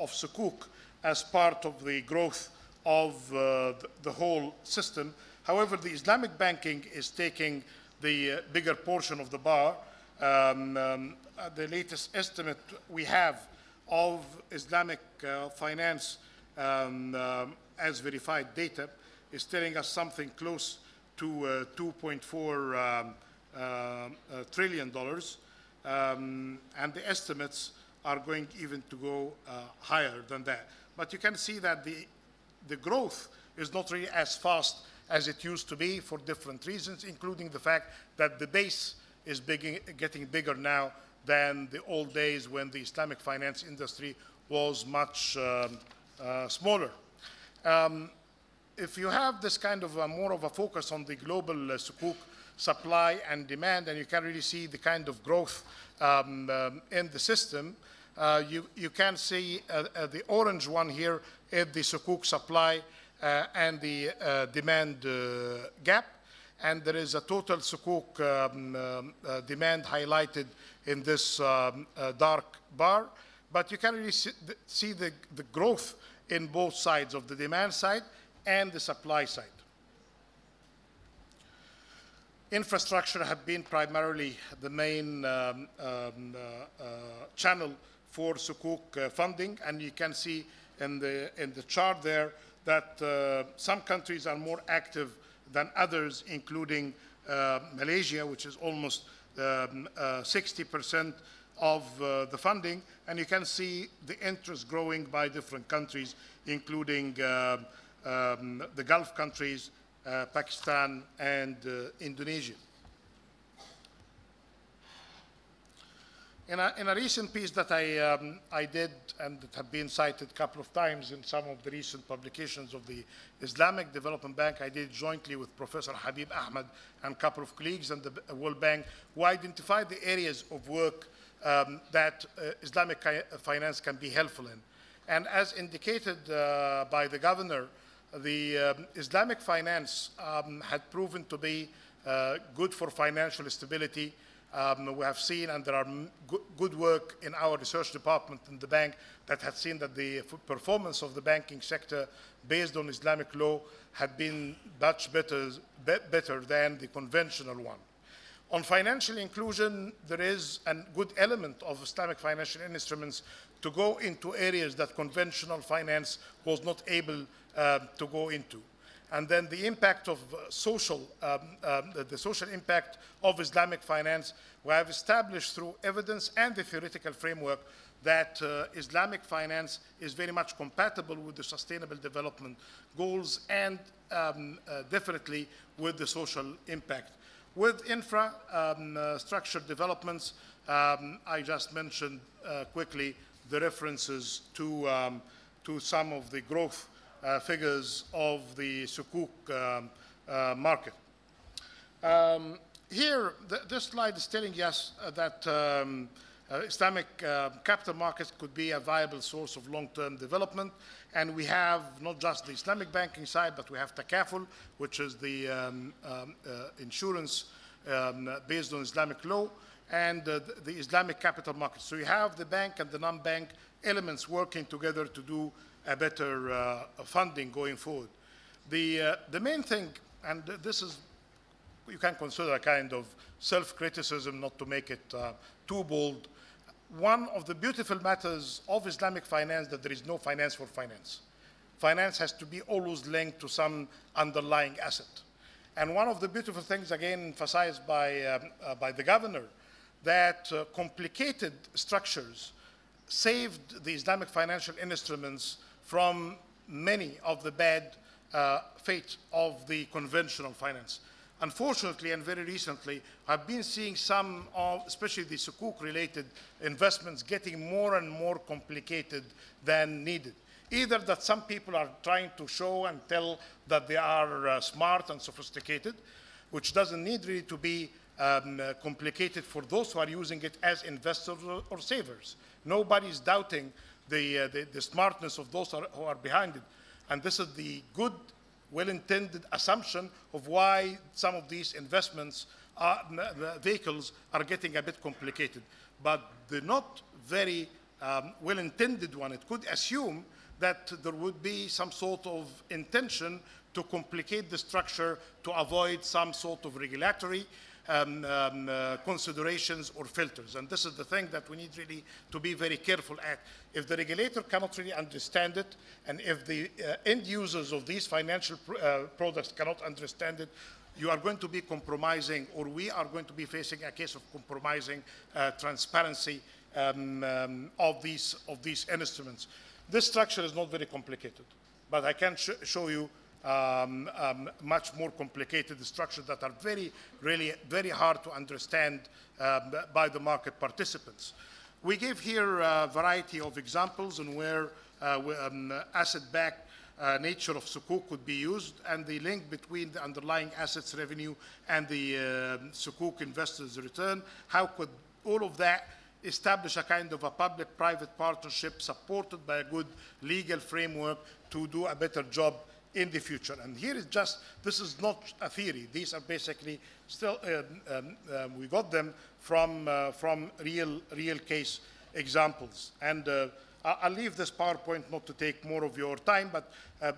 Sukuk as part of the growth of the whole system. However, the Islamic banking is taking the bigger portion of the bar. The latest estimate we have of Islamic finance as verified data is telling us something close to $2.4 trillion. And the estimates are going even to go higher than that. But you can see that the growth is not really as fast as it used to be for different reasons, including the fact that the base is getting bigger now than the old days when the Islamic finance industry was much smaller. If you have this kind of more of a focus on the global Sukuk supply and demand, and you can really see the kind of growth in the system, you can see the orange one here is the Sukuk supply and the demand gap, and there is a total Sukuk demand highlighted in this dark bar, but you can really see the growth in both sides of the demand side and the supply side. Infrastructure have been primarily the main channel for Sukuk funding, and you can see in the chart there that some countries are more active than others, including Malaysia, which is almost 60% of the funding. And you can see the interest growing by different countries, including the Gulf countries, Pakistan, and Indonesia. In a recent piece that I did, and that have been cited a couple of times in some of the recent publications of the Islamic Development Bank, I did jointly with Professor Habib Ahmed and a couple of colleagues in the World Bank, who identified the areas of work that Islamic finance can be helpful in. And as indicated by the governor, the Islamic finance had proven to be good for financial stability. We have seen, and there are good work in our research department in the bank that had seen that the performance of the banking sector based on Islamic law had been much better than the conventional one. On financial inclusion, there is a good element of Islamic financial instruments to go into areas that conventional finance was not able to go into. And then the impact of the social impact of Islamic finance, we have established through evidence and the theoretical framework that Islamic finance is very much compatible with the sustainable development goals and definitely with the social impact. With infrastructure developments, I just mentioned quickly the references to some of the growth figures of the Sukuk market. Here, this slide is telling us that Islamic capital markets could be a viable source of long-term development. And we have not just the Islamic banking side, but we have Takaful, which is the insurance based on Islamic law, and the Islamic capital markets. So you have the bank and the non-bank elements working together to do a better funding going forward. The main thing, and this is, you can consider a kind of self-criticism, not to make it too bold. One of the beautiful matters of Islamic finance that there is no finance for finance. Finance has to be always linked to some underlying asset. And one of the beautiful things, again, emphasized by the governor, that complicated structures saved the Islamic financial instruments from many of the bad fate of the conventional finance. Unfortunately, and very recently, I've been seeing some of, especially the Sukuk-related investments, getting more and more complicated than needed. Either that some people are trying to show and tell that they are smart and sophisticated, which doesn't need really to be complicated for those who are using it as investors or savers. Nobody's doubting the smartness of those who are behind it. And this is the good, well-intended assumption of why some of these investments vehicles are getting a bit complicated. But the not very well-intended one, it could assume that there would be some sort of intention to complicate the structure to avoid some sort of regulatory considerations or filters. And this is the thing that we need really to be very careful at. If the regulator cannot really understand it, and if the end users of these financial products cannot understand it, you are going to be compromising, or we are going to be facing a case of compromising transparency of these instruments. This structure is not very complicated, but I can show you much more complicated structures that are really very hard to understand by the market participants. We give here a variety of examples on where asset-backed nature of Sukuk could be used, and the link between the underlying assets revenue and the Sukuk investors' return. How could all of that establish a kind of a public-private partnership supported by a good legal framework to do a better job in the future? And here is just, this is not a theory. These are basically still, we got them from real case examples. And I'll leave this PowerPoint not to take more of your time, but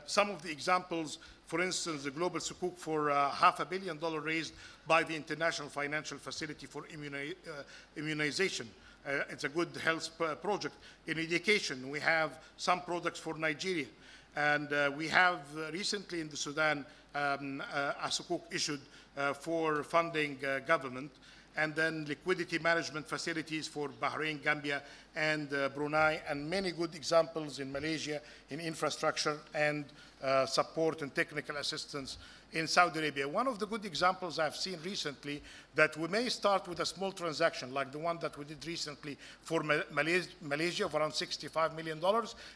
some of the examples, for instance, the global Sukuk for $500 million raised by the International Financial Facility for Immunization. It's a good health project. In education, we have some products for Nigeria. And we have recently in the Sudan a Sukuk issued for funding government, and then liquidity management facilities for Bahrain, Gambia, and Brunei, and many good examples in Malaysia in infrastructure and support and technical assistance in Saudi Arabia. One of the good examples I've seen recently, that we may start with a small transaction like the one that we did recently for Malaysia of around $65 million.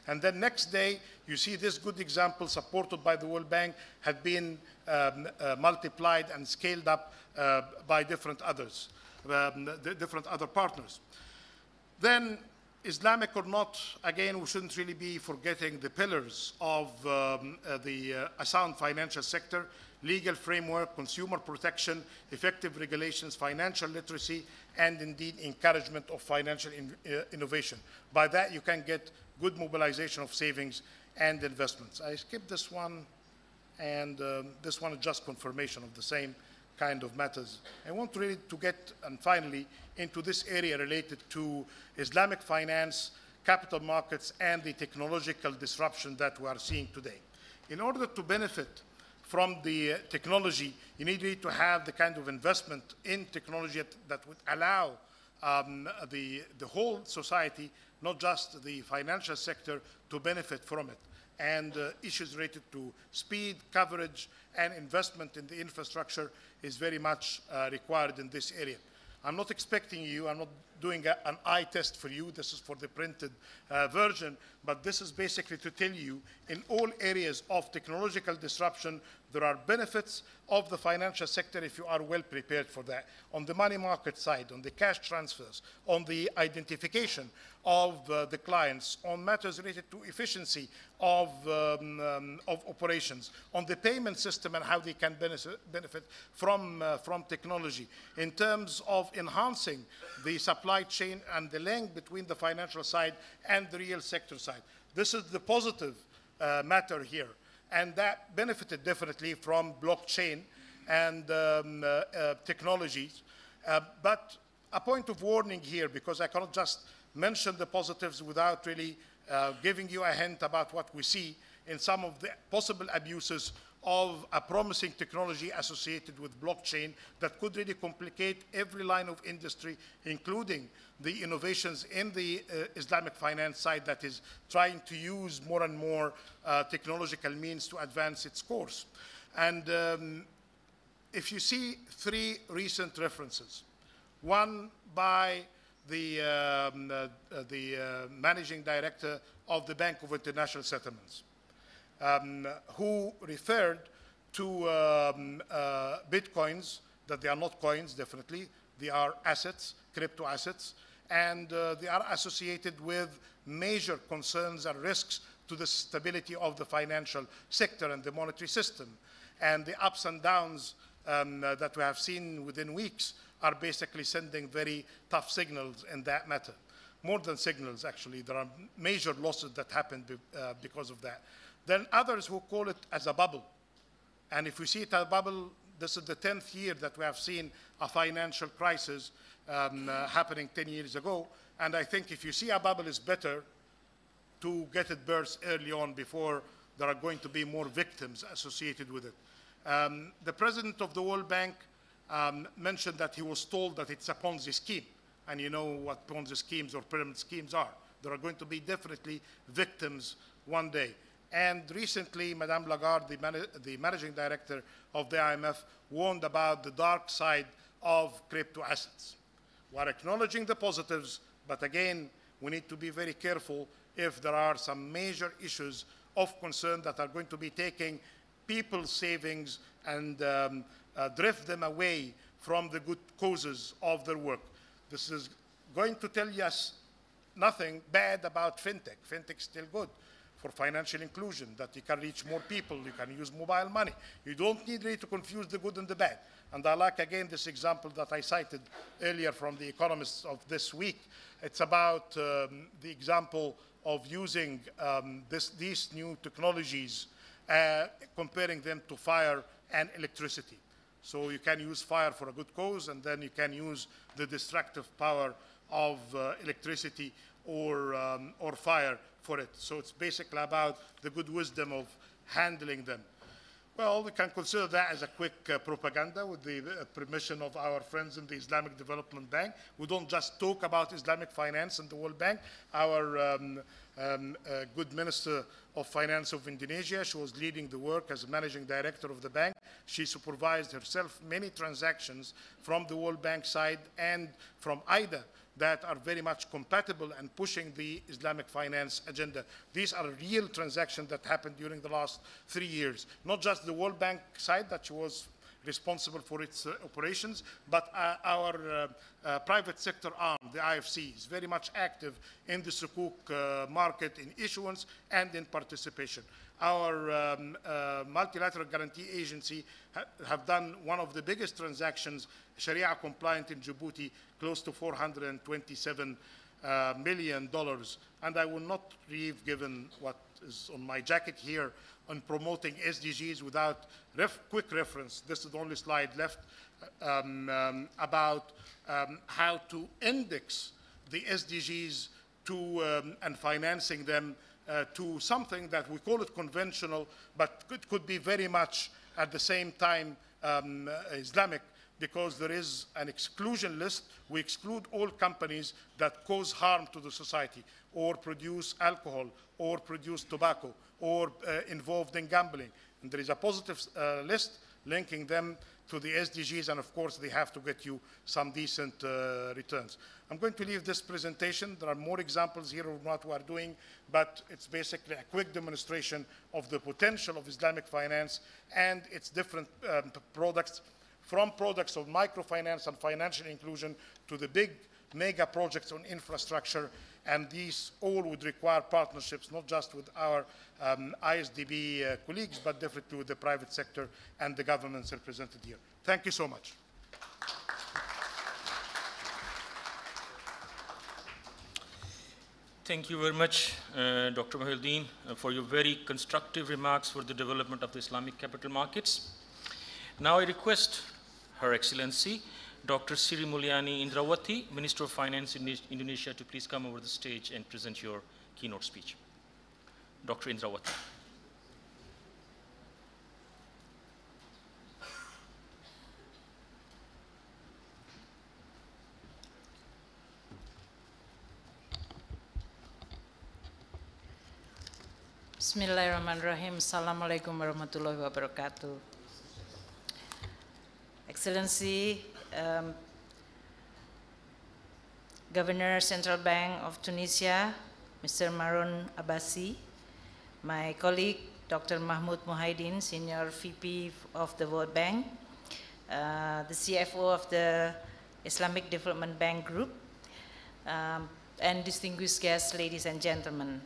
And then next day, you see this good example supported by the World Bank had been multiplied and scaled up by different others, different other partners. Then, Islamic or not, again, we shouldn't really be forgetting the pillars of a sound financial sector: legal framework, consumer protection, effective regulations, financial literacy, and indeed encouragement of financial innovation. By that, you can get good mobilization of savings and investments. I skipped this one, and this one is just confirmation of the same kind of matters. I want really to get, and finally, into this area related to Islamic finance, capital markets, and the technological disruption that we are seeing today. In order to benefit from the technology, you need to have the kind of investment in technology that would allow the whole society, not just the financial sector, to benefit from it. And issues related to speed, coverage, and investment in the infrastructure is very much required in this area. I'm not expecting you, I'm not doing an eye test for you, this is for the printed version, but this is basically to tell you in all areas of technological disruption, there are benefits of the financial sector if you are well prepared for that. On the money market side, on the cash transfers, on the identification of the clients, on matters related to efficiency of operations, on the payment system and how they can benefit from technology, in terms of enhancing the supply chain and the link between the financial side and the real sector side. This is the positive matter here. And that benefited definitely from blockchain and technologies. But a point of warning here, because I cannot just mention the positives without really giving you a hint about what we see in some of the possible abuses of a promising technology associated with blockchain that could really complicate every line of industry, including the innovations in the Islamic finance side that is trying to use more and more technological means to advance its course. And if you see three recent references, one by the managing director of the Bank of International Settlements, who referred to bitcoins, that they are not coins, definitely. They are assets, crypto assets, and they are associated with major concerns and risks to the stability of the financial sector and the monetary system. And the ups and downs that we have seen within weeks are basically sending very tough signals in that matter. More than signals, actually. There are major losses that happened because of that. Then others who call it as a bubble. And if we see it as a bubble, this is the 10th year that we have seen a financial crisis happening 10 years ago. And I think if you see a bubble, it's better to get it burst early on before there are going to be more victims associated with it. The president of the World Bank mentioned that he was told that it's a Ponzi scheme. And you know what Ponzi schemes or pyramid schemes are. There are going to be definitely victims one day. And recently, Madame Lagarde, the managing director of the IMF, warned about the dark side of crypto assets. We are acknowledging the positives, but again, we need to be very careful if there are some major issues of concern that are going to be taking people's savings and drift them away from the good causes of their work. This is going to tell us nothing bad about fintech. Fintech is still good for financial inclusion, that you can reach more people, you can use mobile money. You don't need really to confuse the good and the bad. And I like, again, this example that I cited earlier from The Economist of this week. It's about the example of using these new technologies, comparing them to fire and electricity. So you can use fire for a good cause, and then you can use the destructive power of electricity or fire for it. So it's basically about the good wisdom of handling them. Well, we can consider that as a quick propaganda with the permission of our friends in the Islamic Development Bank. We don't just talk about Islamic finance and the World Bank. Our good Minister of Finance of Indonesia, she was leading the work as managing director of the bank. She supervised herself many transactions from the World Bank side and from IDA that are very much compatible and pushing the Islamic finance agenda. These are real transactions that happened during the last 3 years. Not just the World Bank side that was responsible for its operations, but our private sector arm, the IFC, is very much active in the Sukuk market in issuance and in participation. Our multilateral guarantee agency have done one of the biggest transactions, Sharia compliant in Djibouti, close to $427 million. And I will not leave, given what is on my jacket here, on promoting SDGs without quick reference. This is the only slide left about how to index the SDGs to and financing them to something that we call it conventional, but it could be very much at the same time Islamic, because there is an exclusion list. We exclude all companies that cause harm to the society, or produce alcohol, or produce tobacco, or involved in gambling. And there is a positive list linking them to the SDGs, and of course they have to get you some decent returns. I'm going to leave this presentation. There are more examples here of what we are doing, but it's basically a quick demonstration of the potential of Islamic finance and its different products, from products of microfinance and financial inclusion to the big mega projects on infrastructure, and these all would require partnerships, not just with our ISDB colleagues, but definitely with the private sector and the governments represented here. Thank you so much. Thank you very much, Dr. Mohyeldin, for your very constructive remarks for the development of the Islamic capital markets. Now I request Her Excellency, Dr. Sri Mulyani Indrawati, Minister of Finance in Indonesia, to please come over the stage and present your keynote speech. Dr. Indrawati. Bismillahirrahmanirrahim. Assalamualaikum warahmatullahi wabarakatuh. Excellency, Governor Central Bank of Tunisia, Mr. Maroun Abbasi, my colleague, Dr. Mahmoud Muhaidin, Senior VP of the World Bank, the CFO of the Islamic Development Bank Group, and distinguished guests, ladies and gentlemen.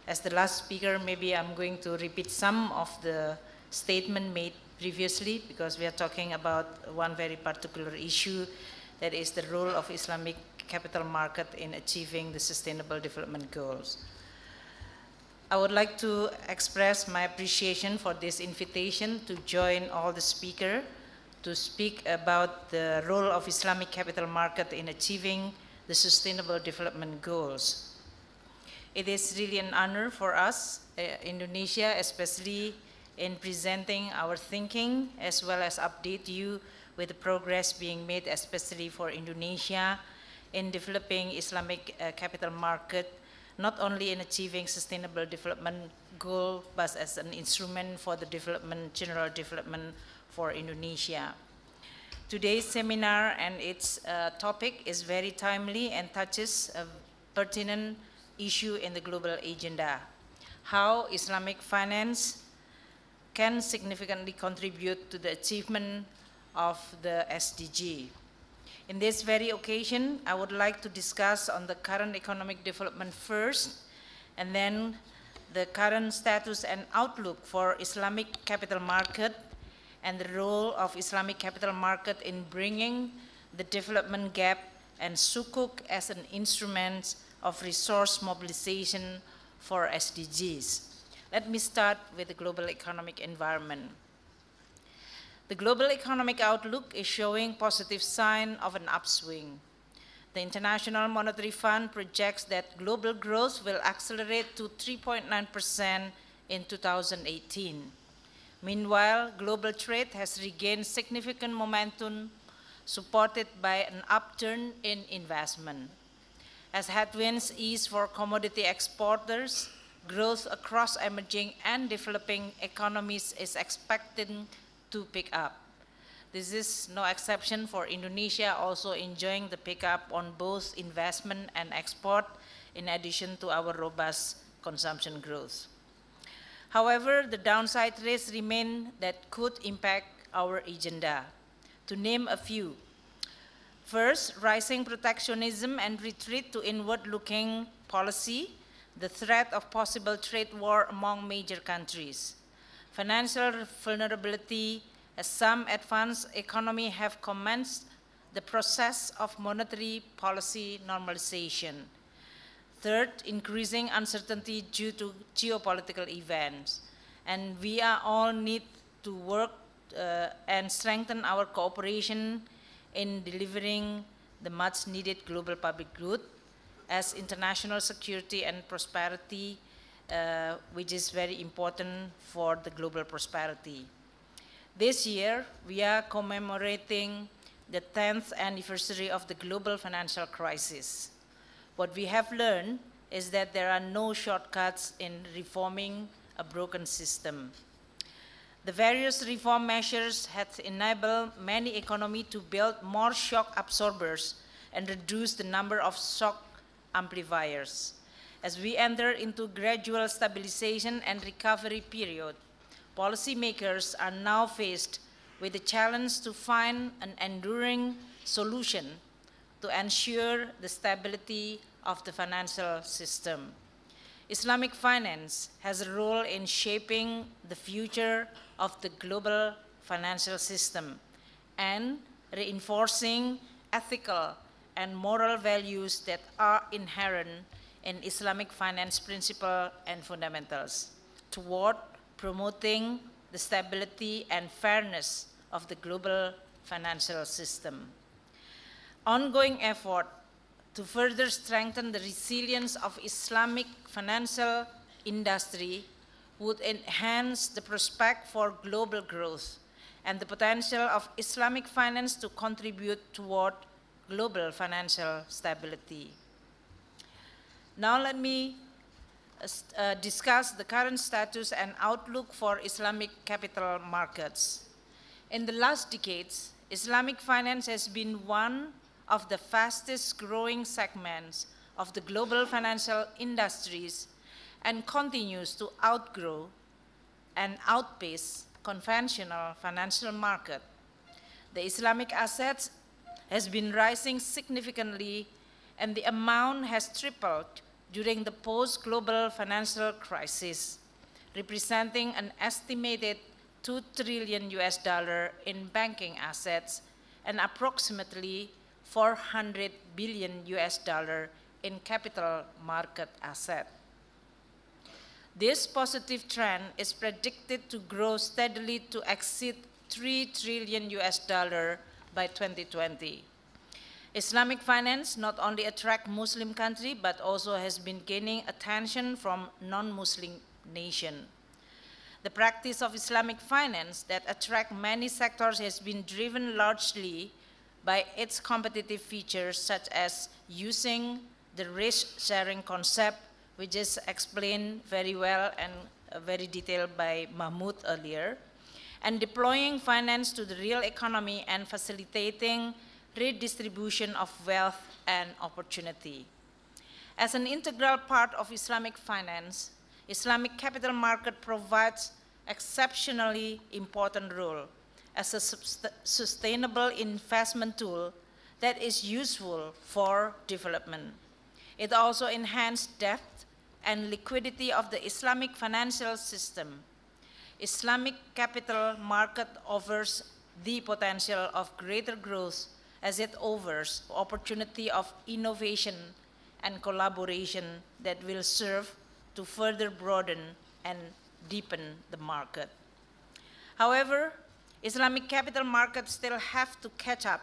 As the last speaker, maybe I'm going to repeat some of the statement made previously, because we are talking about one very particular issue, that is the role of Islamic capital market in achieving the Sustainable Development Goals. I would like to express my appreciation for this invitation to join all the speakers to speak about the role of Islamic capital market in achieving the Sustainable Development Goals. It is really an honor for us, Indonesia, especially in presenting our thinking, as well as update you with the progress being made, especially for Indonesia, in developing Islamic capital market, not only in achieving sustainable development goal, but as an instrument for the development, general development for Indonesia. Today's seminar and its topic is very timely and touches a pertinent issue in the global agenda: how Islamic finance can significantly contribute to the achievement of the SDG. In this very occasion, I would like to discuss on the current economic development first, and then the current status and outlook for Islamic capital market, and the role of Islamic capital market in bringing the development gap and Sukuk as an instrument of resource mobilization for SDGs. Let me start with the global economic environment. The global economic outlook is showing positive sign of an upswing. The International Monetary Fund projects that global growth will accelerate to 3.9% in 2018. Meanwhile, global trade has regained significant momentum, supported by an upturn in investment. As headwinds ease for commodity exporters, growth across emerging and developing economies is expected to pick up. This is no exception for Indonesia, also enjoying the pickup on both investment and export, in addition to our robust consumption growth. However, the downside risks remain that could impact our agenda. To name a few: first, rising protectionism and retreat to inward-looking policy, the threat of possible trade war among major countries, financial vulnerability, as some advanced economies have commenced the process of monetary policy normalization. Third, increasing uncertainty due to geopolitical events. And we are all need to work and strengthen our cooperation in delivering the much needed global public good, as international security and prosperity, which is very important for the global prosperity. This year, we are commemorating the 10th anniversary of the global financial crisis. What we have learned is that there are no shortcuts in reforming a broken system. The various reform measures had enabled many economies to build more shock absorbers and reduce the number of shock amplifiers. As we enter into gradual stabilization and recovery period, policymakers are now faced with the challenge to find an enduring solution to ensure the stability of the financial system. Islamic finance has a role in shaping the future of the global financial system and reinforcing ethical and moral values that are inherent in Islamic finance principles and fundamentals toward promoting the stability and fairness of the global financial system. Ongoing effort to further strengthen the resilience of Islamic financial industry would enhance the prospect for global growth and the potential of Islamic finance to contribute toward global financial stability. Now let me discuss the current status and outlook for Islamic capital markets. In the last decades, Islamic finance has been one of the fastest growing segments of the global financial industries and continues to outgrow and outpace conventional financial market. The Islamic assets has been rising significantly and the amount has tripled during the post-global financial crisis, representing an estimated $2 trillion in banking assets and approximately $400 billion in capital market assets. This positive trend is predicted to grow steadily to exceed $3 trillion by 2020. Islamic finance not only attracts Muslim countries, but also has been gaining attention from non-Muslim nations. The practice of Islamic finance that attracts many sectors has been driven largely by its competitive features, such as using the risk-sharing concept, which is explained very well and very detailed by Mahmoud earlier, and deploying finance to the real economy and facilitating redistribution of wealth and opportunity. As an integral part of Islamic finance, Islamic capital market provides exceptionally important role as a sustainable investment tool that is useful for development. It also enhances depth and liquidity of the Islamic financial system. Islamic capital market offers the potential of greater growth as it offers opportunity of innovation and collaboration that will serve to further broaden and deepen the market. However, Islamic capital markets still have to catch up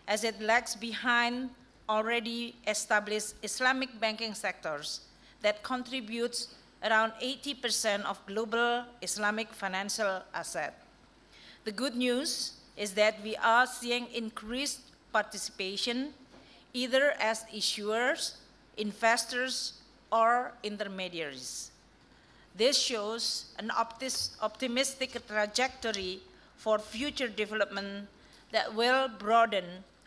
as it lags behind already established Islamic banking sectors that contributes around 80% of global Islamic financial assets. The good news is that we are seeing increased participation either as issuers, investors, or intermediaries. This shows an optimistic trajectory for future development that will broaden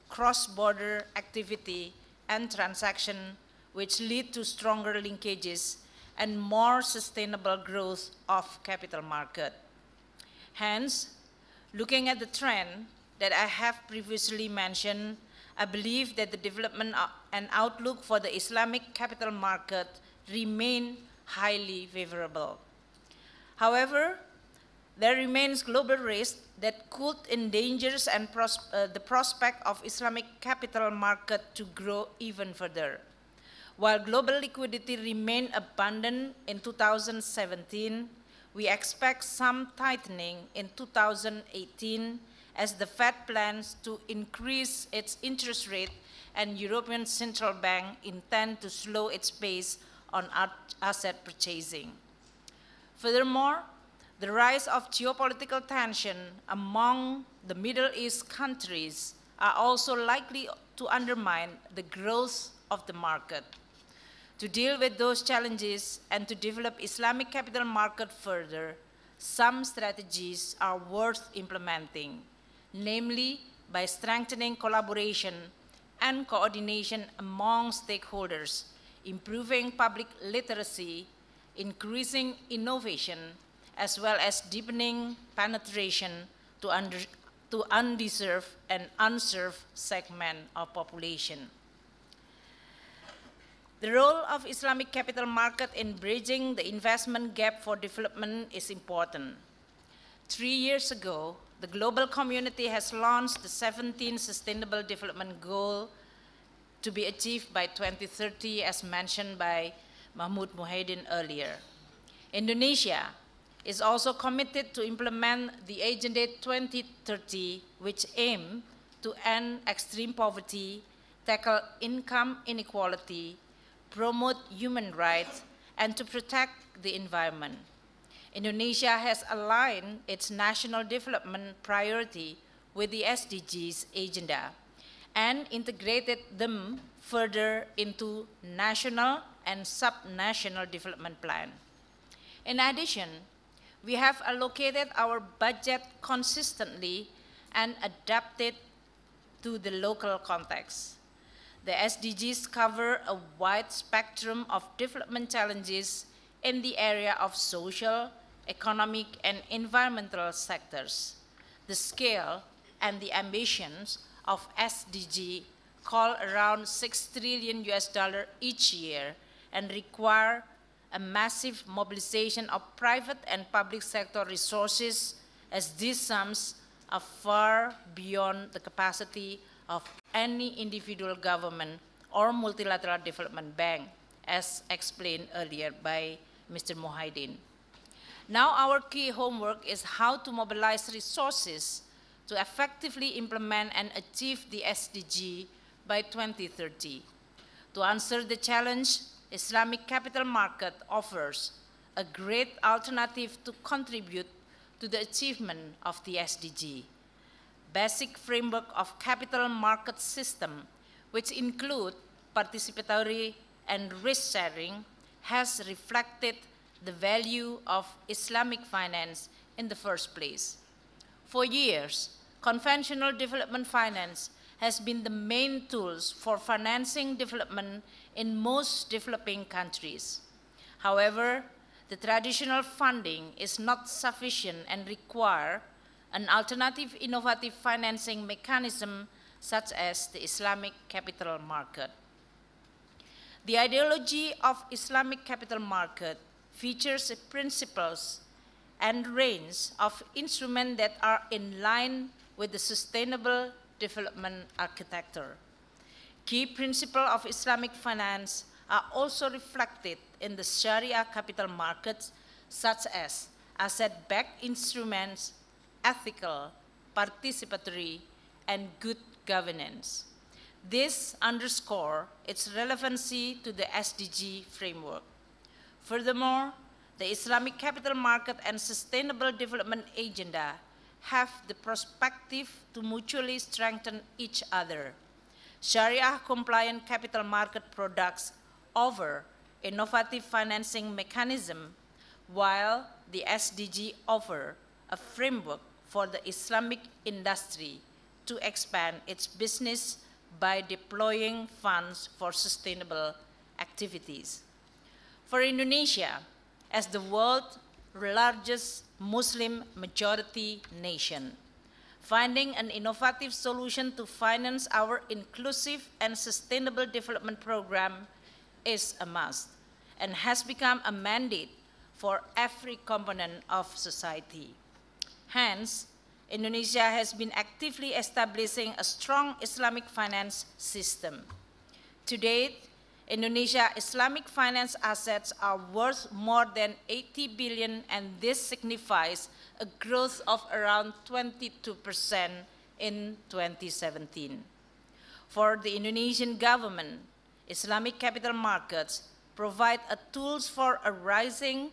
cross-border activity and transaction, which lead to stronger linkages and more sustainable growth of capital market. Hence, looking at the trend that I have previously mentioned, I believe that the development and outlook for the Islamic capital market remain highly favorable. However, there remains global risk that could endanger the prospect of Islamic capital market to grow even further. While global liquidity remained abundant in 2017, we expect some tightening in 2018 as the Fed plans to increase its interest rate and European Central Bank intend to slow its pace on asset purchasing. Furthermore, the rise of geopolitical tension among the Middle East countries are also likely to undermine the growth of the market. To deal with those challenges and to develop Islamic capital market further, some strategies are worth implementing, namely by strengthening collaboration and coordination among stakeholders, improving public literacy, increasing innovation, as well as deepening penetration to undeserved and unserved segment of population. The role of Islamic capital market in bridging the investment gap for development is important. 3 years ago, the global community has launched the 17 Sustainable Development Goal to be achieved by 2030, as mentioned by Mahmoud Muhyiddin earlier. Indonesia is also committed to implement the Agenda 2030, which aim to end extreme poverty, tackle income inequality, promote human rights, and to protect the environment. Indonesia has aligned its national development priority with the SDGs agenda and integrated them further into national and subnational development plan. In addition, we have allocated our budget consistently and adapted to the local context. The SDGs cover a wide spectrum of development challenges in the area of social, economic, and environmental sectors. The scale and the ambitions of SDG call around $6 trillion each year and require a massive mobilization of private and public sector resources, as these sums are far beyond the capacity of any individual government or multilateral development bank, as explained earlier by Mr. Muhyiddin. Now our key homework is how to mobilize resources to effectively implement and achieve the SDG by 2030. To answer the challenge, Islamic capital market offers a great alternative to contribute to the achievement of the SDG. Basic framework of capital market system, which include participatory and risk sharing, has reflected the value of Islamic finance in the first place. For years, conventional development finance has been the main tools for financing development in most developing countries. However, the traditional funding is not sufficient and require an alternative innovative financing mechanism such as the Islamic capital market. The ideology of Islamic capital market features principles and range of instruments that are in line with the sustainable development architecture. Key principles of Islamic finance are also reflected in the Sharia capital markets, such as asset-backed instruments, ethical, participatory, and good governance. This underscores its relevancy to the SDG framework. Furthermore, the Islamic capital market and sustainable development agenda have the perspective to mutually strengthen each other. Sharia-compliant capital market products offer innovative financing mechanism, while the SDG offer a framework for the Islamic industry to expand its business by deploying funds for sustainable activities. For Indonesia, as the world's largest Muslim majority nation, finding an innovative solution to finance our inclusive and sustainable development program is a must and has become a mandate for every component of society. Hence, Indonesia has been actively establishing a strong Islamic finance system. To date, Indonesia Islamic finance assets are worth more than 80 billion, and this signifies a growth of around 22% in 2017. For the Indonesian government, Islamic capital markets provide tools for raising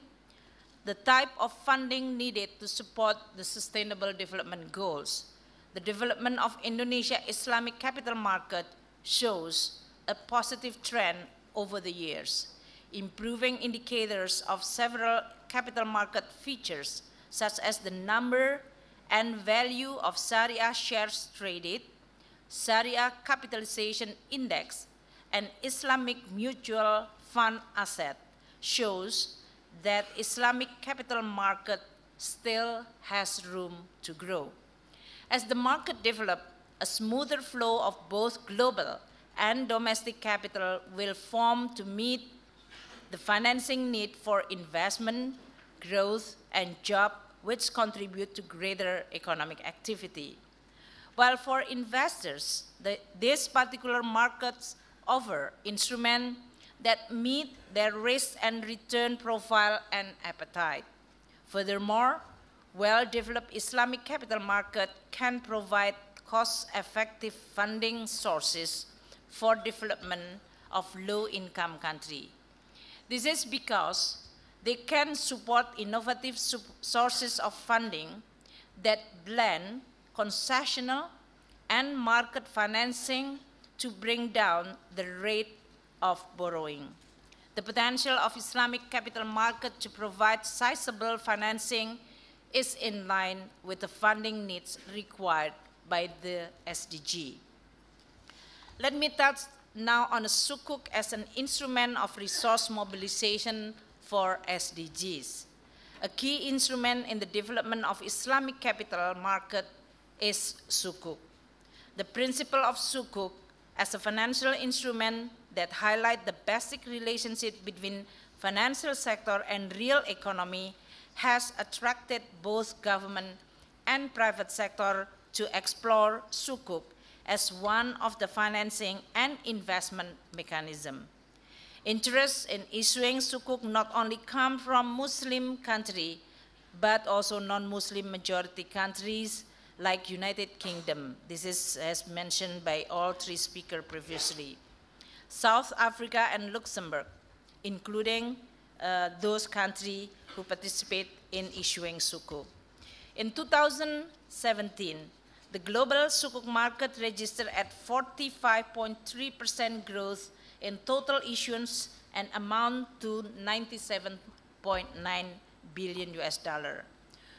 the type of funding needed to support the Sustainable Development Goals. The development of Indonesia Islamic capital market shows a positive trend over the years, improving indicators of several capital market features such as the number and value of Sharia shares traded, Sharia capitalization index, and Islamic mutual fund asset, shows that Islamic capital market still has room to grow. As the market develops, a smoother flow of both global and domestic capital will form to meet the financing need for investment, growth, and job, which contribute to greater economic activity. While for investors, these particular markets offer instruments that meet their risk and return profile and appetite. Furthermore, well-developed Islamic capital market can provide cost-effective funding sources for development of low-income countries. This is because they can support innovative sources of funding that blend concessional and market financing to bring down the rate of borrowing. The potential of Islamic capital market to provide sizable financing is in line with the funding needs required by the SDG. Let me touch now on Sukuk as an instrument of resource mobilization for SDGs. A key instrument in the development of Islamic capital market is Sukuk. The principle of Sukuk as a financial instrument that highlight the basic relationship between financial sector and real economy has attracted both government and private sector to explore Sukuk as one of the financing and investment mechanism. Interest in issuing Sukuk not only come from Muslim countries, but also non-Muslim majority countries like United Kingdom. This is as mentioned by all three speakers previously. South Africa and Luxembourg, including those countries who participate in issuing Sukuk. In 2017, the global Sukuk market registered at 45.3% growth in total issuance and amount to 97.9 billion US dollar.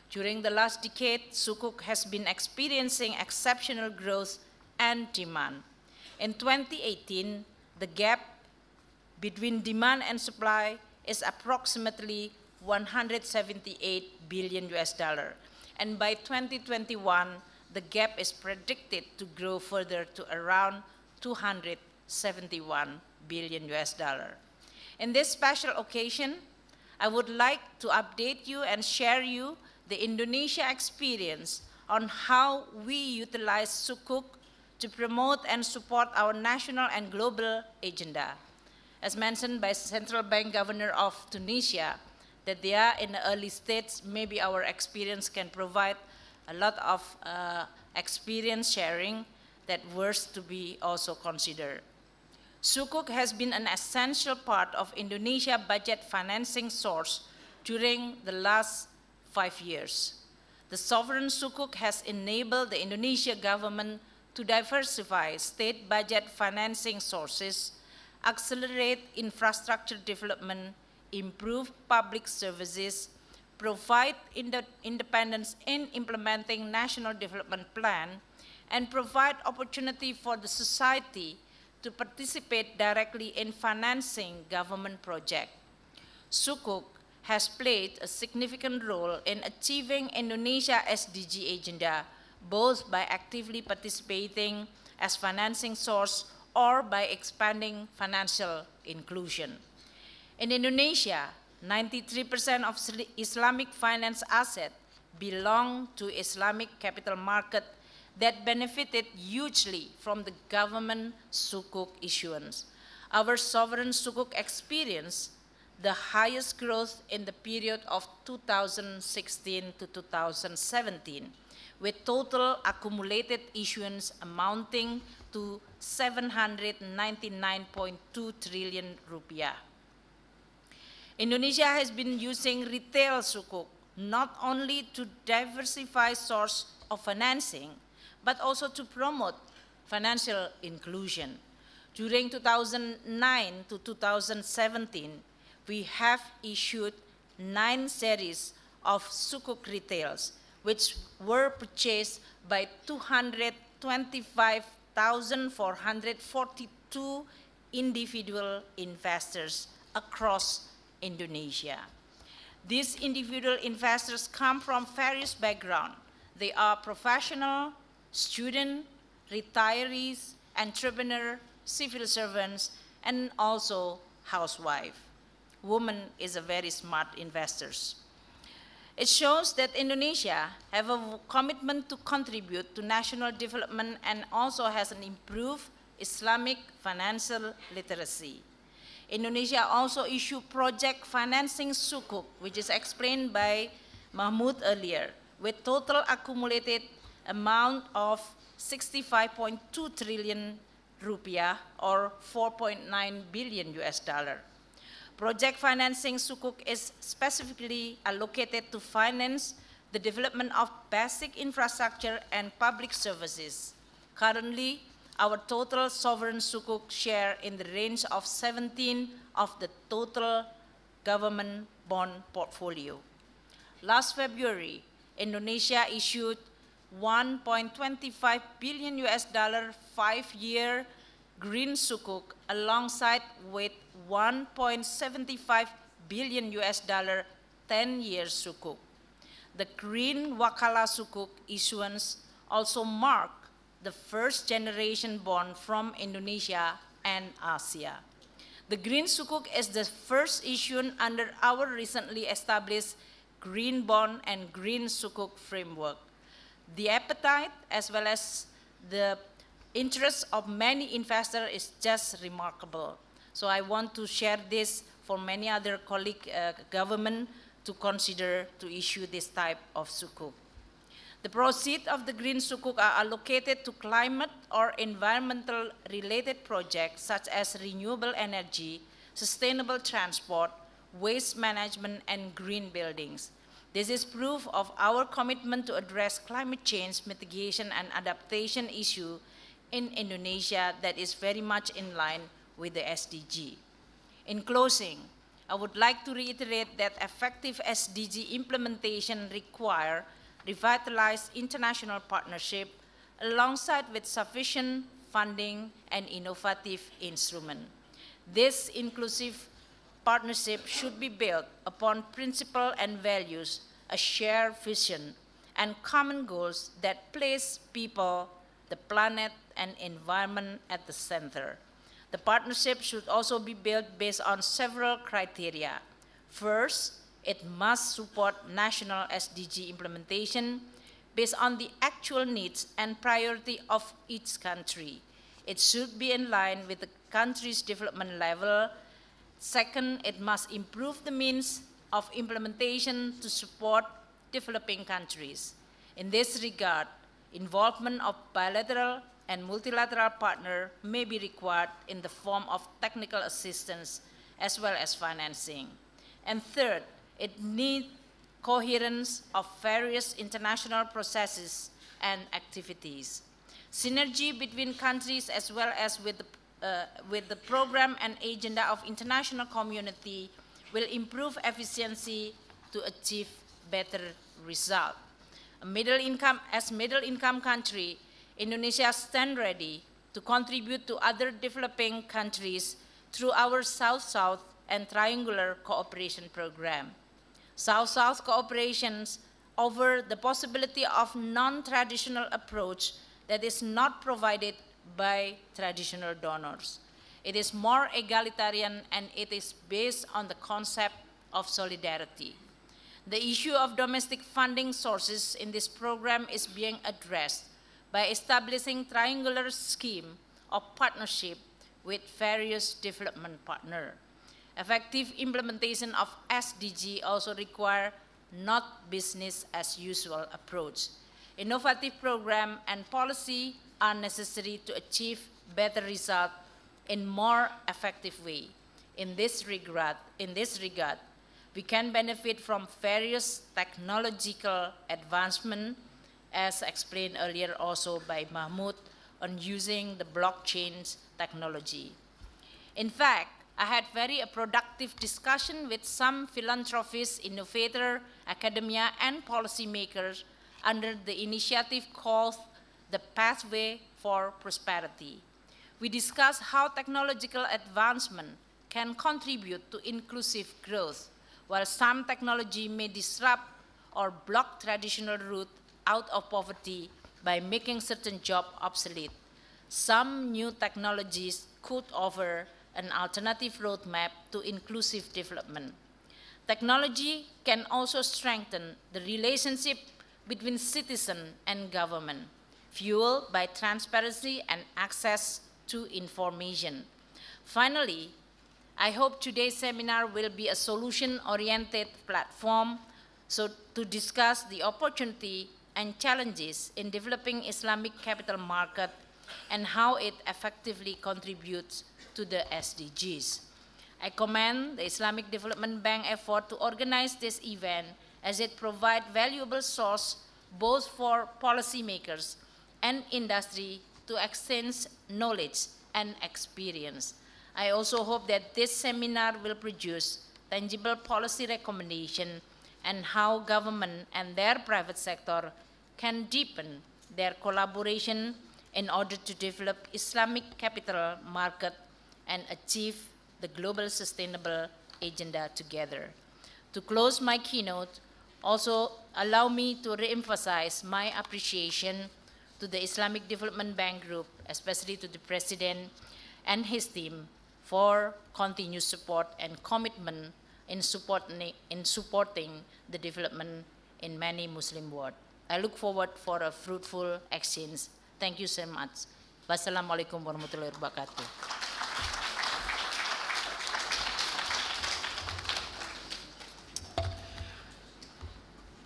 During the last decade, Sukuk has been experiencing exceptional growth and demand. In 2018, the gap between demand and supply is approximately 178 billion US dollar. And by 2021, the gap is predicted to grow further to around 271 billion US dollar. In this special occasion, I would like to update you and share you the Indonesia experience on how we utilize Sukuk to promote and support our national and global agenda. As mentioned by Central Bank Governor of Tunisia, that they are in the early stage, maybe our experience can provide a lot of experience sharing that worth to be also considered. Sukuk has been an essential part of Indonesia budget financing source during the last 5 years. The sovereign Sukuk has enabled the Indonesia government to diversify state budget financing sources, accelerate infrastructure development, improve public services, provide independence in implementing national development plan, and provide opportunity for the society to participate directly in financing government projects. Sukuk has played a significant role in achieving Indonesia SDG agenda, both by actively participating as financing source or by expanding financial inclusion. In Indonesia, 93% of Islamic finance assets belong to Islamic capital market that benefited hugely from the government Sukuk issuance. Our sovereign Sukuk experienced the highest growth in the period of 2016 to 2017, with total accumulated issuance amounting to 799.2 trillion rupiah. Indonesia has been using retail Sukuk not only to diversify source of financing, but also to promote financial inclusion. During 2009 to 2017, we have issued 9 series of Sukuk retails, which were purchased by 225,442 individual investors across Indonesia. These individual investors come from various backgrounds. They are professional, student, retirees, entrepreneur, civil servants, and also housewife. Women is a very smart investors. It shows that Indonesia have a commitment to contribute to national development and also has an improved Islamic financial literacy. Indonesia also issued project financing Sukuk, which is explained by Mahmud earlier, with total accumulated amount of 65.2 trillion rupiah or 4.9 billion US dollar. Project financing Sukuk is specifically allocated to finance the development of basic infrastructure and public services. Currently, our total sovereign Sukuk share in the range of 17 of the total government bond portfolio. Last February, Indonesia issued 1.25 billion US dollar 5-year green Sukuk alongside with 1.75 billion US dollar 10-year Sukuk. The green Wakala Sukuk issuance also marked the first generation bond from Indonesia and Asia. The green Sukuk is the first issuance under our recently established green bond and green Sukuk framework. The appetite as well as the interest of many investors is just remarkable. So I want to share this for many other colleague government to consider to issue this type of Sukuk. The proceeds of the green Sukuk are allocated to climate or environmental related projects such as renewable energy, sustainable transport, waste management, and green buildings. This is proof of our commitment to address climate change mitigation and adaptation issue in Indonesia that is very much in line with the SDG. In closing, I would like to reiterate that effective SDG implementation require revitalized international partnership alongside with sufficient funding and innovative instrument. This inclusive partnership should be built upon principles and values, a shared vision, and common goals that place people, the planet, and environment at the center. The partnership should also be built based on several criteria. First, it must support national SDG implementation based on the actual needs and priority of each country. It should be in line with the country's development level. Second, it must improve the means of implementation to support developing countries. In this regard, involvement of bilateral and multilateral partners may be required in the form of technical assistance as well as financing. And third, it needs coherence of various international processes and activities. Synergy between countries as well as with the program and agenda of international community will improve efficiency to achieve better results. Middle income country, Indonesia stands ready to contribute to other developing countries through our South-South and Triangular Cooperation Program. South-South cooperations offer the possibility of non-traditional approach that is not provided by traditional donors. It is more egalitarian and it is based on the concept of solidarity. The issue of domestic funding sources in this program is being addressed by establishing triangular scheme of partnership with various development partners. Effective implementation of SDG also require not business as usual approach. Innovative program and policy are necessary to achieve better results in more effective way. In this regard, we can benefit from various technological advancement as explained earlier also by Mahmud on using the blockchain technology. In fact, I had very productive discussion with some philanthropists, innovators, academia, and policymakers under the initiative called the Pathway for Prosperity. We discussed how technological advancement can contribute to inclusive growth, while some technology may disrupt or block traditional route out of poverty by making certain jobs obsolete. Some new technologies could offer an alternative roadmap to inclusive development. Technology can also strengthen the relationship between citizen and government, fueled by transparency and access to information. Finally, I hope today's seminar will be a solution-oriented platform to discuss the opportunity and challenges in developing Islamic capital market and how it effectively contributes to the SDGs. I commend the Islamic Development Bank effort to organize this event as it provides valuable source both for policymakers and industry to exchange knowledge and experience. I also hope that this seminar will produce tangible policy recommendations and how government and their private sector can deepen their collaboration in order to develop Islamic capital market and achieve the global sustainable agenda together. To close my keynote, also allow me to reemphasize my appreciation to the Islamic Development Bank Group, especially to the President and his team, for continued support and commitment in supporting the development in many Muslim world. I look forward for a fruitful exchange. Thank you so much. Wassalamualaikum warahmatullahi wabarakatuh.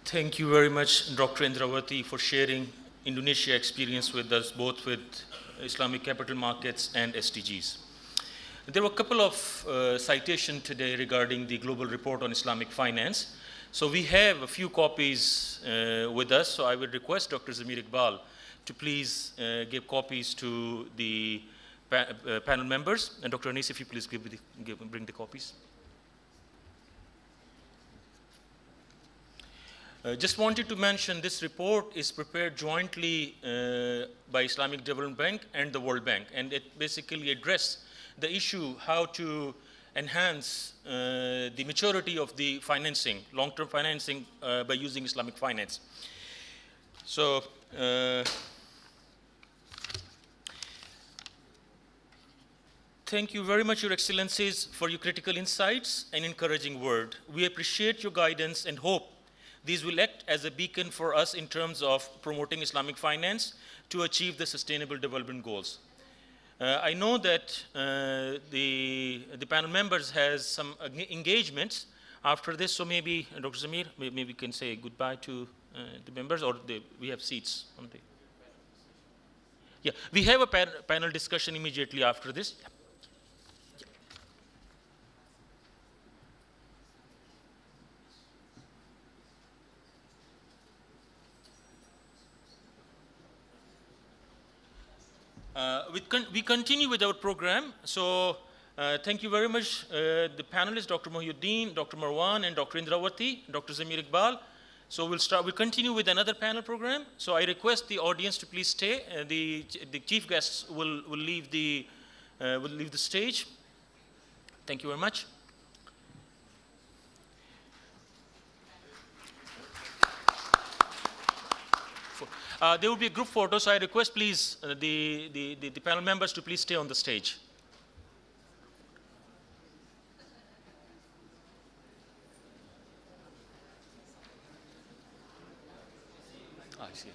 Thank you very much, Dr. Indrawati, for sharing Indonesia experience with us, both with Islamic capital markets and SDGs. There were a couple of citations today regarding the global report on Islamic finance. So we have a few copies with us. So I would request Dr. Zamir Iqbal to please give copies to the panel members. And Dr. Anis, if you please bring the copies. Just wanted to mention this report is prepared jointly by Islamic Development Bank and the World Bank, and it basically addressed the issue how to enhance the maturity of the financing, long-term financing by using Islamic finance. So, thank you very much, Your Excellencies, for your critical insights and encouraging word. We appreciate your guidance and hope these will act as a beacon for us in terms of promoting Islamic finance to achieve the sustainable development goals. I know that the panel members has some engagements after this, so maybe, Dr. Zamir, maybe we can say goodbye to the members, or we have seats on the... Yeah, we have a panel discussion immediately after this. Yeah. We continue with our program. So thank you very much, the panelists, Dr. Mohyuddin, Dr. Marwan, and Dr. Indrawati, Dr. Zamir Iqbal. So we'll continue with another panel program. So I request the audience to please stay. The chief guests will leave the stage. Thank you very much. There will be a group photo, so I request please the panel members to please stay on the stage. I see.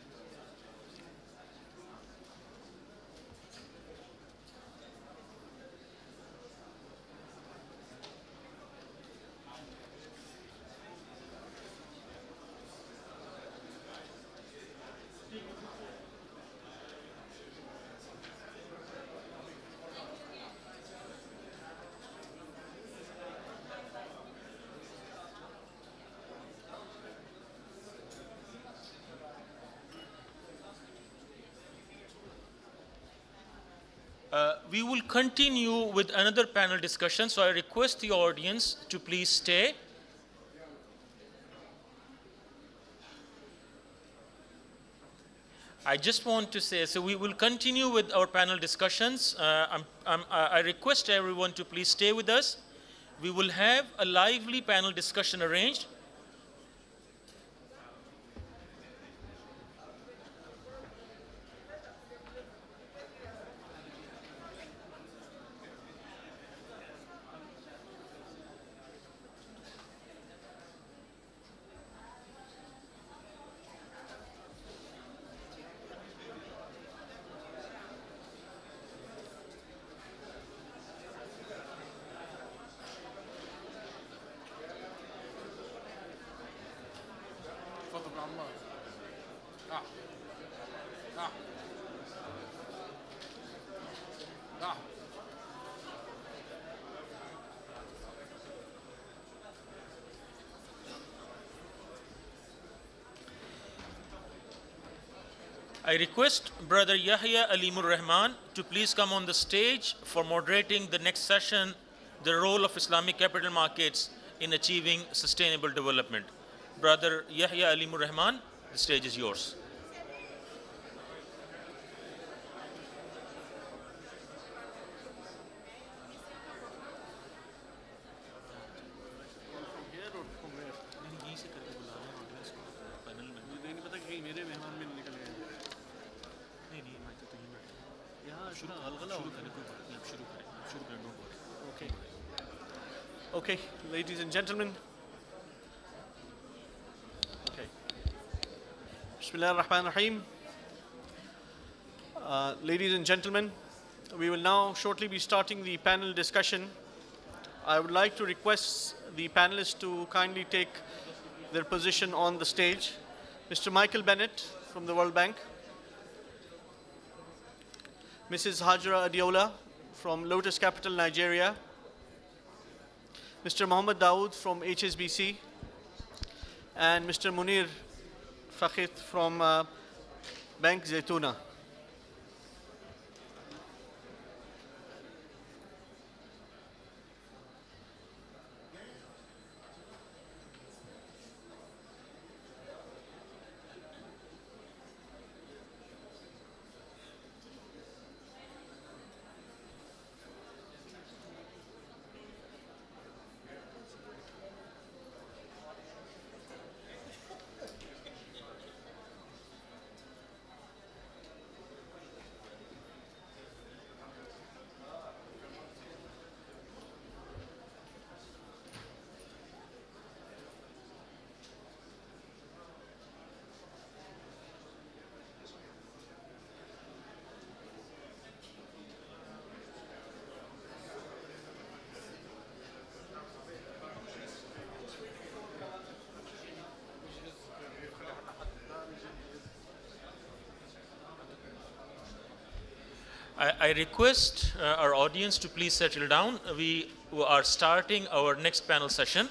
We will continue with another panel discussion, so I request the audience to please stay. I just want to say, so we will continue with our panel discussions. I request everyone to please stay with us. We will have a lively panel discussion arranged. I request Brother Yahya Alimur Rahman to please come on the stage for moderating the next session, the role of Islamic capital markets in achieving sustainable development. Brother Yahya Alimur Rahman, the stage is yours. Okay, ladies and gentlemen. Okay. Bismillah ar-Rahman ar-Rahim. Ladies and gentlemen, we will now shortly be starting the panel discussion. I would like to request the panelists to kindly take their position on the stage. Mr. Michael Bennett from the World Bank. Mrs. Hajra Adiola from Lotus Capital, Nigeria. Mr. Mohammed Dawood from HSBC, and Mr. Munir Fakhit from Bank Zaytuna. I request our audience to please settle down. We are starting our next panel session,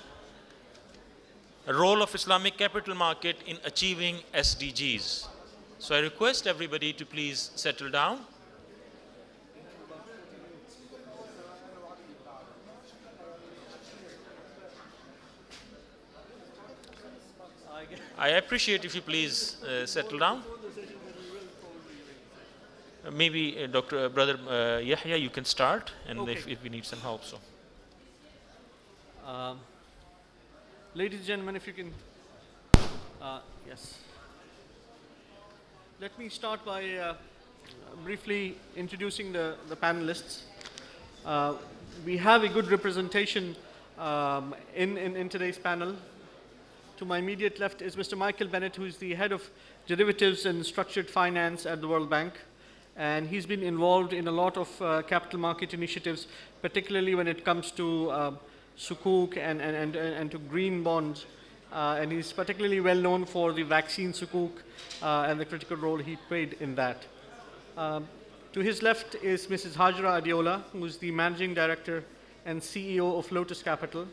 a role of Islamic capital market in achieving SDGs. So I request everybody to please settle down. I appreciate if you please settle down. Maybe Brother Yahya, you can start, and Okay. if we need some help. So, Ladies and gentlemen, if you can, yes. Let me start by briefly introducing the panelists. We have a good representation in today's panel. To my immediate left is Mr. Michael Bennett, who is the head of derivatives and structured finance at the World Bank. And he's been involved in a lot of capital market initiatives, particularly when it comes to Sukuk and to green bonds. And he's particularly well known for the vaccine Sukuk and the critical role he played in that. To his left is Mrs. Hajra Adiola, who is the managing director and CEO of Lotus Capital.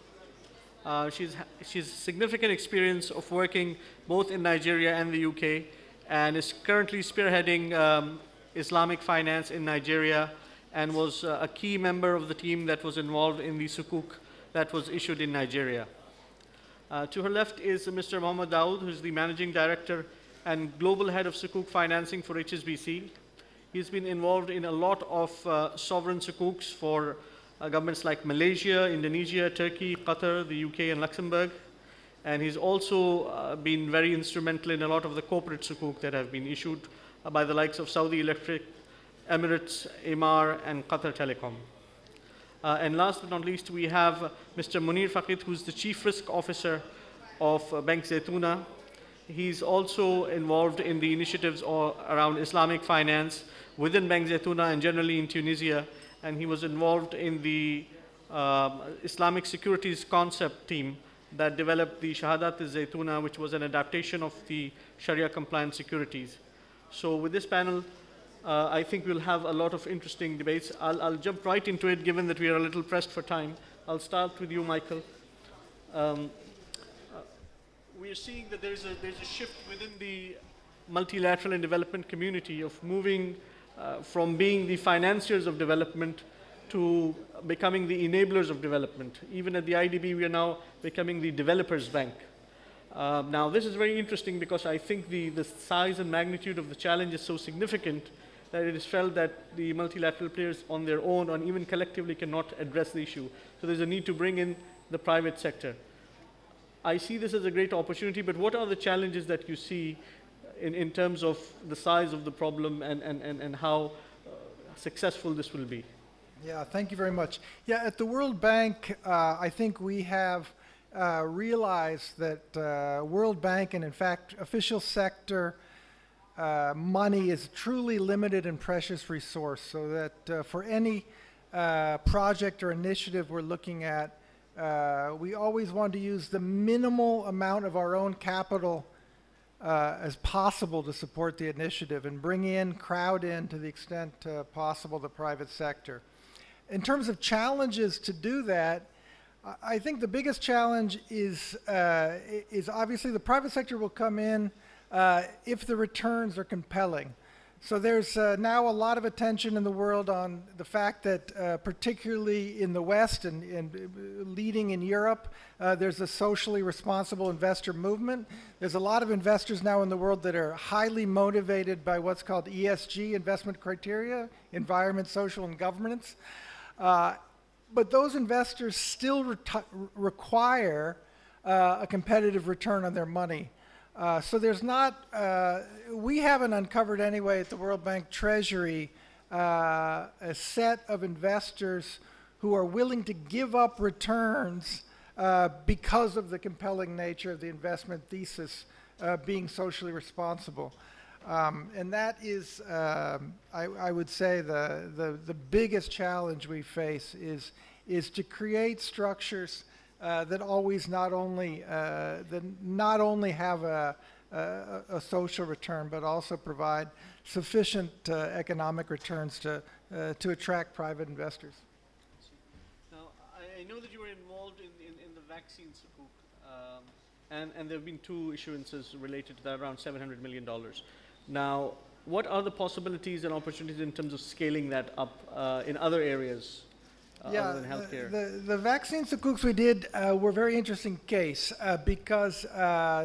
She's significant experience of working both in Nigeria and the UK, and is currently spearheading Islamic finance in Nigeria and was a key member of the team that was involved in the Sukuk that was issued in Nigeria. To her left is Mr. Mohammed Daoud, who is the Managing Director and Global Head of Sukuk Financing for HSBC. He's been involved in a lot of sovereign Sukuks for governments like Malaysia, Indonesia, Turkey, Qatar, the UK, and Luxembourg. And he's also been very instrumental in a lot of the corporate Sukuk that have been issued by the likes of Saudi Electric, Emirates, Emaar, and Qatar Telecom. And last but not least, we have Mr. Munir Faqid, who's the Chief Risk Officer of Bank Zaytuna. He's also involved in the initiatives around Islamic finance within Bank Zaytuna and generally in Tunisia. And he was involved in the Islamic securities concept team that developed the Shahadat al-Zaytuna, which was an adaptation of the Sharia compliant securities. So with this panel, I think we'll have a lot of interesting debates. I'll jump right into it, given that we are a little pressed for time. I'll start with you, Michael. We are seeing that there's a shift within the multilateral and development community of moving from being the financiers of development to becoming the enablers of development. Even at the IDB, we are now becoming the developers bank. Now, this is very interesting because I think the size and magnitude of the challenge is so significant that it is felt that the multilateral players on their own or even collectively cannot address the issue. So there's a need to bring in the private sector. I see this as a great opportunity, but what are the challenges that you see in terms of the size of the problem and how successful this will be? Yeah, thank you very much. Yeah, at the World Bank, I think we have realized that World Bank and in fact official sector money is truly limited and precious resource, so that for any project or initiative we're looking at, we always want to use the minimal amount of our own capital as possible to support the initiative and bring in, crowd in to the extent possible the private sector. In terms of challenges to do that, I think the biggest challenge is obviously the private sector will come in if the returns are compelling. So there's now a lot of attention in the world on the fact that particularly in the West and leading in Europe, there's a socially responsible investor movement. There's a lot of investors now in the world that are highly motivated by what's called ESG, investment criteria, environment, social, and governance. But those investors still require a competitive return on their money. So there's not, we haven't uncovered anyway at the World Bank Treasury a set of investors who are willing to give up returns because of the compelling nature of the investment thesis being socially responsible. And that is, I would say, the biggest challenge we face is to create structures that always not only have a social return, but also provide sufficient economic returns to attract private investors. Now, I know that you were involved in the vaccine Sukuk, and there have been 2 issuances related to that, around $700 million. Now, what are the possibilities and opportunities in terms of scaling that up in other areas? Other than healthcare? The vaccine Sukuks we did were a very interesting case because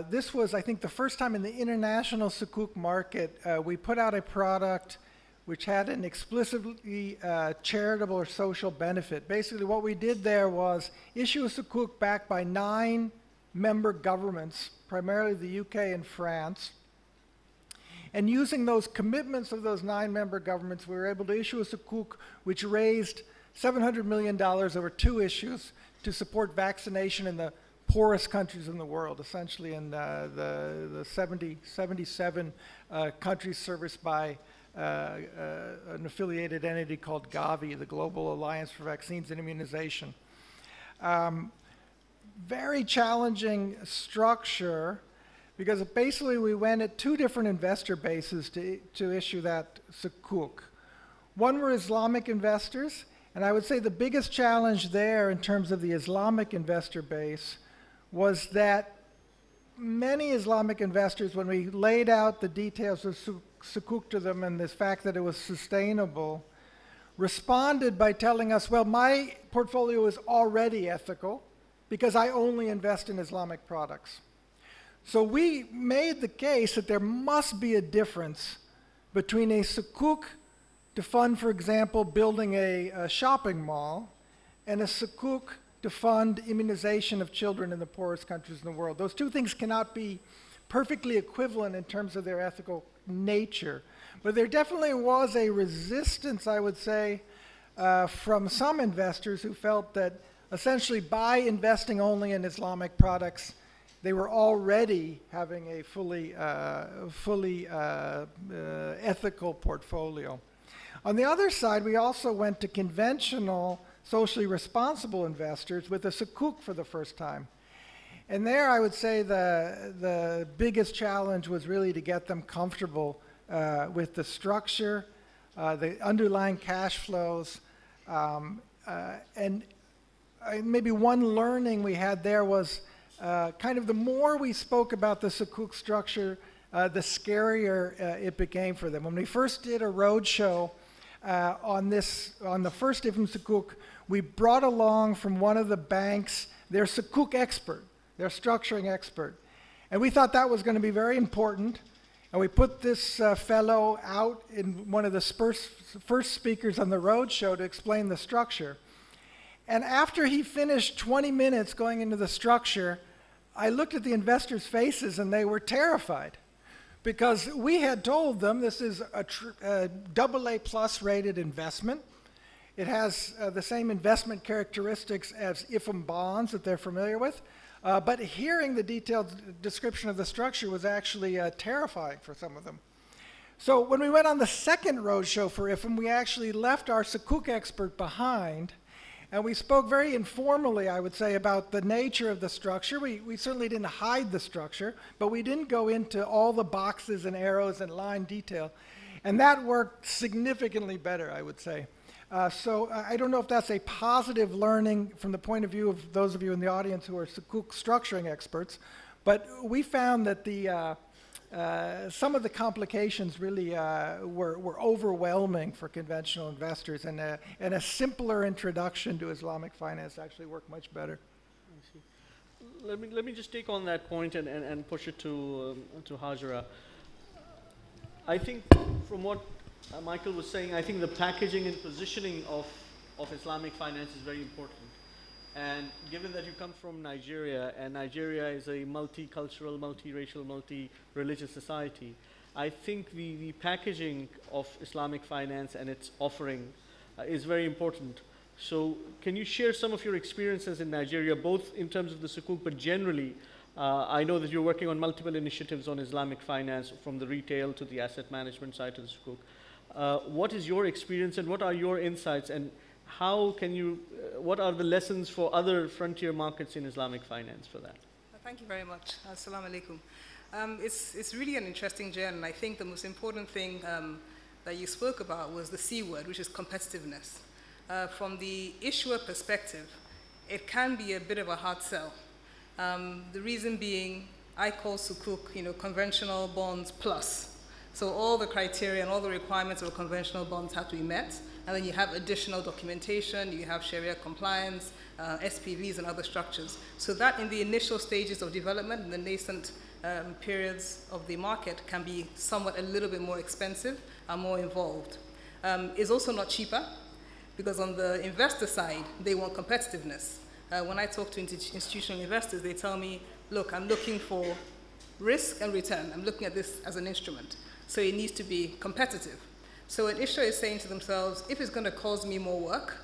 this was, I think, the first time in the international Sukuk market we put out a product which had an explicitly charitable or social benefit. Basically, what we did there was issue a Sukuk backed by 9 member governments, primarily the UK and France. And using those commitments of those 9 member governments, we were able to issue a Sukuk which raised $700 million over 2 issues to support vaccination in the poorest countries in the world, essentially in the 77 countries serviced by an affiliated entity called Gavi, the Global Alliance for Vaccines and Immunization. Very challenging structure because basically we went at 2 different investor bases to issue that Sukuk. One were Islamic investors, and I would say the biggest challenge there in terms of the Islamic investor base was that many Islamic investors, when we laid out the details of Sukuk to them and this fact that it was sustainable, responded by telling us, well, my portfolio is already ethical because I only invest in Islamic products. So we made the case that there must be a difference between a sukuk to fund, for example, building a shopping mall, and a sukuk to fund immunization of children in the poorest countries in the world. Those two things cannot be perfectly equivalent in terms of their ethical nature. But there definitely was a resistance, I would say, from some investors who felt that essentially by investing only in Islamic products, they were already having a fully ethical portfolio. On the other side, we also went to conventional, socially responsible investors with a sukuk for the first time. And there, I would say the biggest challenge was really to get them comfortable with the structure, the underlying cash flows, and maybe one learning we had there was kind of the more we spoke about the sukuk structure, the scarier it became for them. When we first did a roadshow on the first IFM sukuk, we brought along from one of the banks their sukuk expert, their structuring expert. And we thought that was going to be very important. And we put this fellow out in one of the first speakers on the roadshow to explain the structure. And after he finished 20 minutes going into the structure, I looked at the investors' faces and they were terrified, because we had told them this is a AA plus rated investment. It has the same investment characteristics as IFM bonds that they're familiar with. But hearing the detailed description of the structure was actually terrifying for some of them. So when we went on the second roadshow for IFM, we actually left our sukuk expert behind, and we spoke very informally, I would say, about the nature of the structure. We certainly didn't hide the structure, but we didn't go into all the boxes and arrows and line detail. And that worked significantly better, I would say. So I don't know if that's a positive learning from the point of view of those of you in the audience who are sukuk structuring experts, but we found that some of the complications really were overwhelming for conventional investors, and a simpler introduction to Islamic finance actually worked much better. I see. Let me just take on that point and push it to Hajra. I think from what Michael was saying, I think the packaging and positioning of Islamic finance is very important. And given that you come from Nigeria, and Nigeria is a multicultural, multiracial, multi-religious society, I think the packaging of Islamic finance and its offering is very important. So can you share some of your experiences in Nigeria, both in terms of the sukuk, but generally? I know that you're working on multiple initiatives on Islamic finance, from the retail to the asset management side to the sukuk. What is your experience and what are your insights, and how can you, what are the lessons for other frontier markets in Islamic finance for that? Thank you very much. Assalamu alaikum. It's really an interesting journey, and I think the most important thing that you spoke about was the C word, which is competitiveness. From the issuer perspective, it can be a bit of a hard sell. The reason being, I call sukuk, conventional bonds plus. So all the criteria and all the requirements of conventional bonds have to be met, and then you have additional documentation, you have Sharia compliance, SPVs and other structures. So that in the initial stages of development, in the nascent periods of the market, can be somewhat a little bit more expensive and more involved. It's also not cheaper, because on the investor side, they want competitiveness. When I talk to institutional investors, they tell me, look, I'm looking for risk and return. I'm looking at this as an instrument. So it needs to be competitive. So an issuer is saying to themselves, if it's going to cause me more work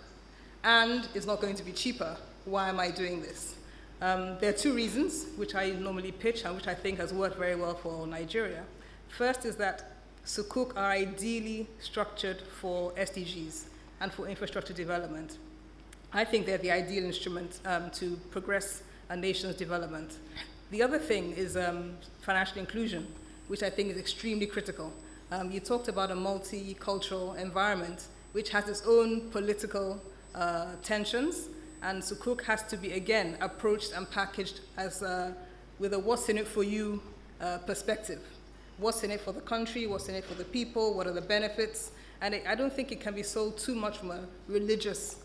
and it's not going to be cheaper, why am I doing this? There are two reasons which I normally pitch and which I think has worked very well for Nigeria. First is that sukuk are ideally structured for SDGs and for infrastructure development. I think they're the ideal instrument to progress a nation's development. The other thing is financial inclusion, which I think is extremely critical. You talked about a multicultural environment which has its own political tensions, and sukuk has to be, again, approached and packaged as with a what's in it for you perspective. What's in it for the country, what's in it for the people, what are the benefits? And I don't think it can be sold too much from a religious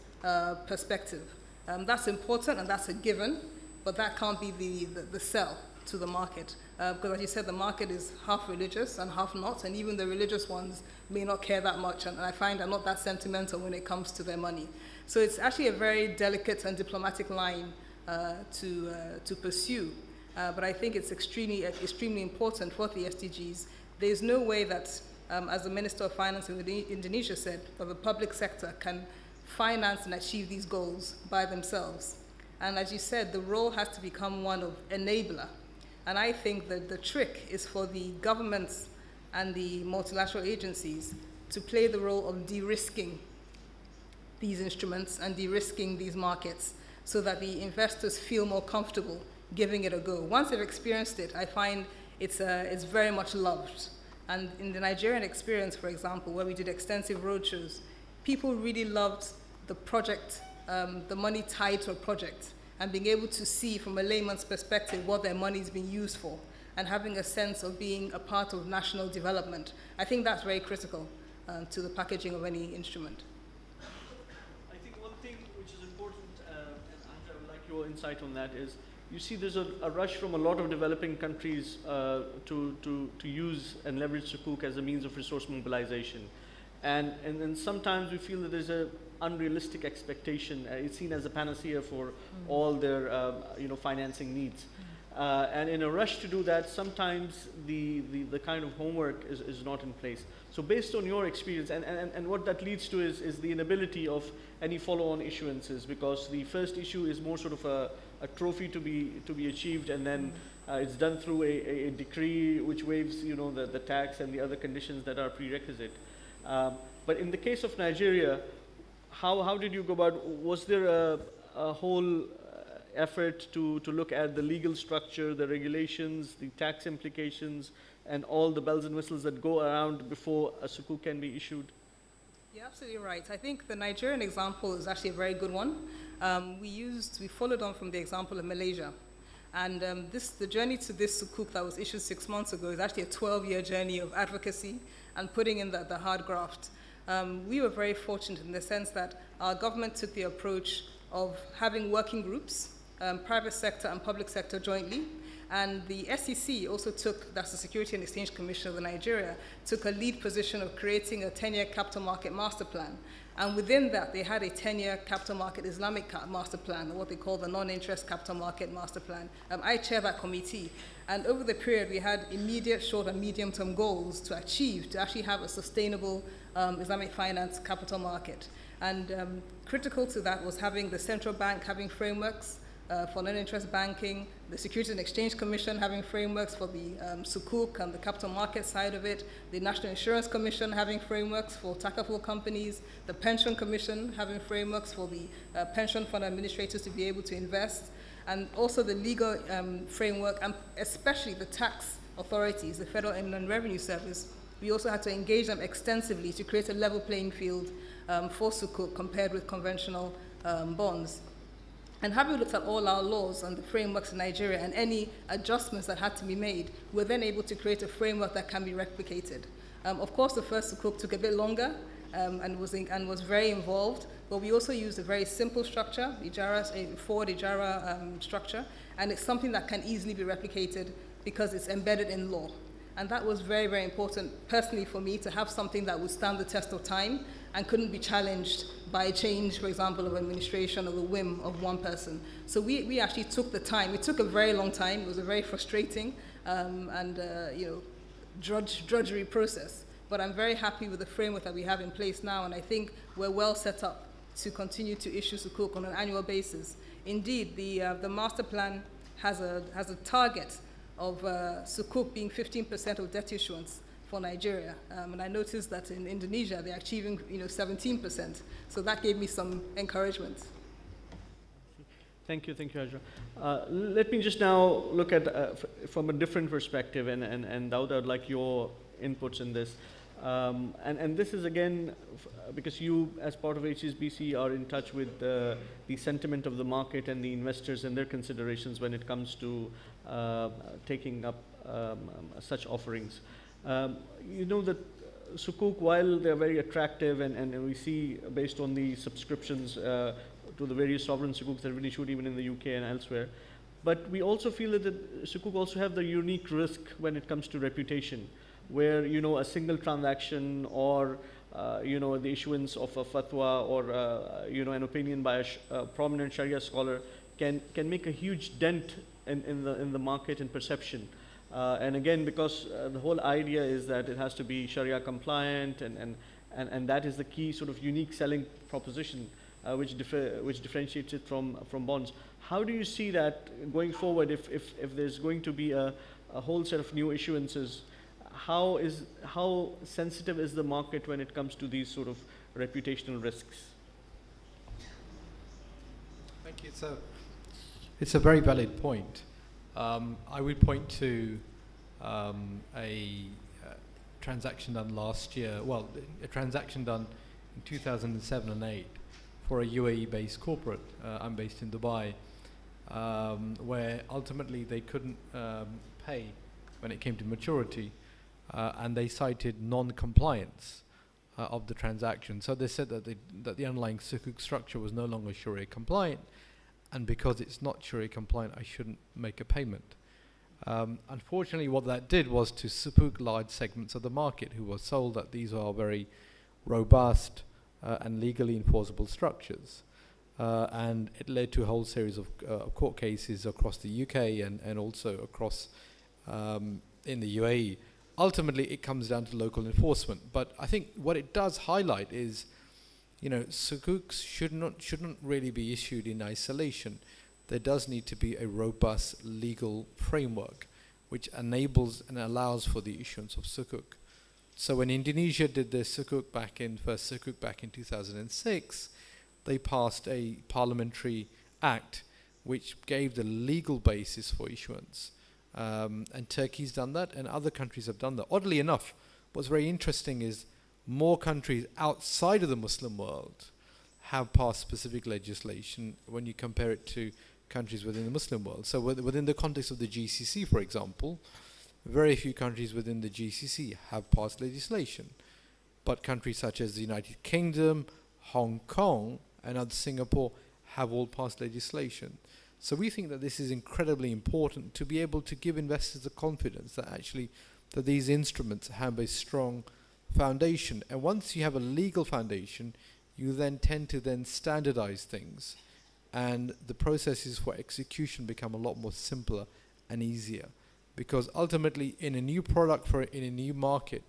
perspective. That's important and that's a given, but that can't be the sell to the market. Because as you said, the market is half religious and half not, and even the religious ones may not care that much, and I find I'm not that sentimental when it comes to their money. So it's actually a very delicate and diplomatic line to pursue. But I think it's extremely important for the SDGs. There's no way that, as the Minister of Finance in Indonesia said, that the public sector can finance and achieve these goals by themselves. And as you said, the role has to become one of enabler. And I think that the trick is for the governments and the multilateral agencies to play the role of de-risking these instruments and de-risking these markets so that the investors feel more comfortable giving it a go. Once they've experienced it, I find it's very much loved. And in the Nigerian experience, for example, where we did extensive roadshows, people really loved the project, the money tied to a project, and being able to see from a layman's perspective what their money is being used for, and having a sense of being a part of national development. I think that's very critical to the packaging of any instrument. I think one thing which is important, and I would like your insight on that, is you see there's a rush from a lot of developing countries to use and leverage Sukuk as a means of resource mobilization. And then sometimes we feel that there's an unrealistic expectation. It's seen as a panacea for all their financing needs. And in a rush to do that, sometimes the kind of homework is not in place. So based on your experience, and what that leads to is the inability of any follow-on issuances, because the first issue is more sort of a trophy to be achieved, and then it's done through a decree which waives the tax and the other conditions that are prerequisite. But in the case of Nigeria, how did you go about? Was there a whole effort to look at the legal structure, the regulations, the tax implications, and all the bells and whistles that go around before a Sukuk can be issued? You're absolutely right. I think the Nigerian example is actually a very good one. We followed on from the example of Malaysia. And the journey to this Sukuk that was issued 6 months ago is actually a 12-year journey of advocacy and putting in the hard graft. We were very fortunate in the sense that our government took the approach of having working groups, private sector and public sector jointly, and the SEC also that's the Security and Exchange Commission of Nigeria, took a lead position of creating a 10-year capital market master plan. And within that, they had a 10-year capital market Islamic master plan, or what they call the non-interest capital market master plan. I chair that committee. And over the period, we had immediate, short, and medium-term goals to achieve, to actually have a sustainable Islamic finance capital market. And critical to that was having the central bank having frameworks for non-interest banking, the Securities and Exchange Commission having frameworks for the Sukuk and the capital market side of it, the National Insurance Commission having frameworks for takaful companies, the Pension Commission having frameworks for the pension fund administrators to be able to invest, and also the legal framework, and especially the tax authorities, the Federal Inland Revenue Service. We also had to engage them extensively to create a level playing field for Sukuk compared with conventional bonds. And having looked at all our laws and the frameworks in Nigeria and any adjustments that had to be made, we're then able to create a framework that can be replicated. Of course, the first Sukuk took a bit longer and was very involved, but we also used a very simple structure, a forward Ijara structure, and it's something that can easily be replicated because it's embedded in law. And that was very, very important, personally for me, to have something that would stand the test of time and couldn't be challenged by a change, for example, of administration or the whim of one person. So we actually took the time. It took a very long time. It was a very frustrating drudgery process. But I'm very happy with the framework that we have in place now, and I think we're well set up to continue to issue Sukuk on an annual basis. Indeed, the master plan has a target of Sukuk being 15% of debt issuance for Nigeria. And I noticed that in Indonesia, they're achieving 17%. So that gave me some encouragement. Thank you, Hajra. Let me just now look at from a different perspective, and Daud, I would like your inputs in this. And this is again, because you, as part of HSBC, are in touch with the sentiment of the market and the investors and their considerations when it comes to taking up such offerings. You know that Sukuk, while they're very attractive and we see based on the subscriptions to the various sovereign Sukuks that have been issued even in the UK and elsewhere, but we also feel that the Sukuk also have the unique risk when it comes to reputation, where a single transaction or the issuance of a fatwa or an opinion by a prominent Sharia scholar can make a huge dent in the market and perception. And again, because the whole idea is that it has to be Sharia compliant, and that is the key sort of unique selling proposition which differentiates it from bonds. How do you see that going forward if there's going to be a whole set of new issuances? How sensitive is the market when it comes to these sort of reputational risks? Thank you. It's a very valid point. I would point to a transaction done last year, well, a transaction done in 2007 and 8 for a UAE-based corporate. I'm based in Dubai, where ultimately they couldn't pay when it came to maturity, and they cited non-compliance of the transaction. So they said that the underlying Sukuk structure was no longer Sharia compliant, and because it's not Sharia compliant, I shouldn't make a payment. Unfortunately, what that did was to spook large segments of the market who were sold that these are very robust and legally enforceable structures. And it led to a whole series of court cases across the UK and also across in the UAE. Ultimately, it comes down to local enforcement. But I think what it does highlight is, Sukuks shouldn't really be issued in isolation. There does need to be a robust legal framework which enables and allows for the issuance of Sukuk. So when Indonesia did their first Sukuk back in 2006, they passed a parliamentary act which gave the legal basis for issuance. And Turkey's done that, and other countries have done that. Oddly enough, what's very interesting is more countries outside of the Muslim world have passed specific legislation when you compare it to countries within the Muslim world. So within the context of the GCC, for example, very few countries within the GCC have passed legislation. But countries such as the United Kingdom, Hong Kong, and Singapore have all passed legislation. So we think that this is incredibly important to be able to give investors the confidence that actually that these instruments have a strong foundation. And once you have a legal foundation, you then tend to then standardize things, and the processes for execution become a lot more simpler and easier. Because ultimately, in a new product in a new market,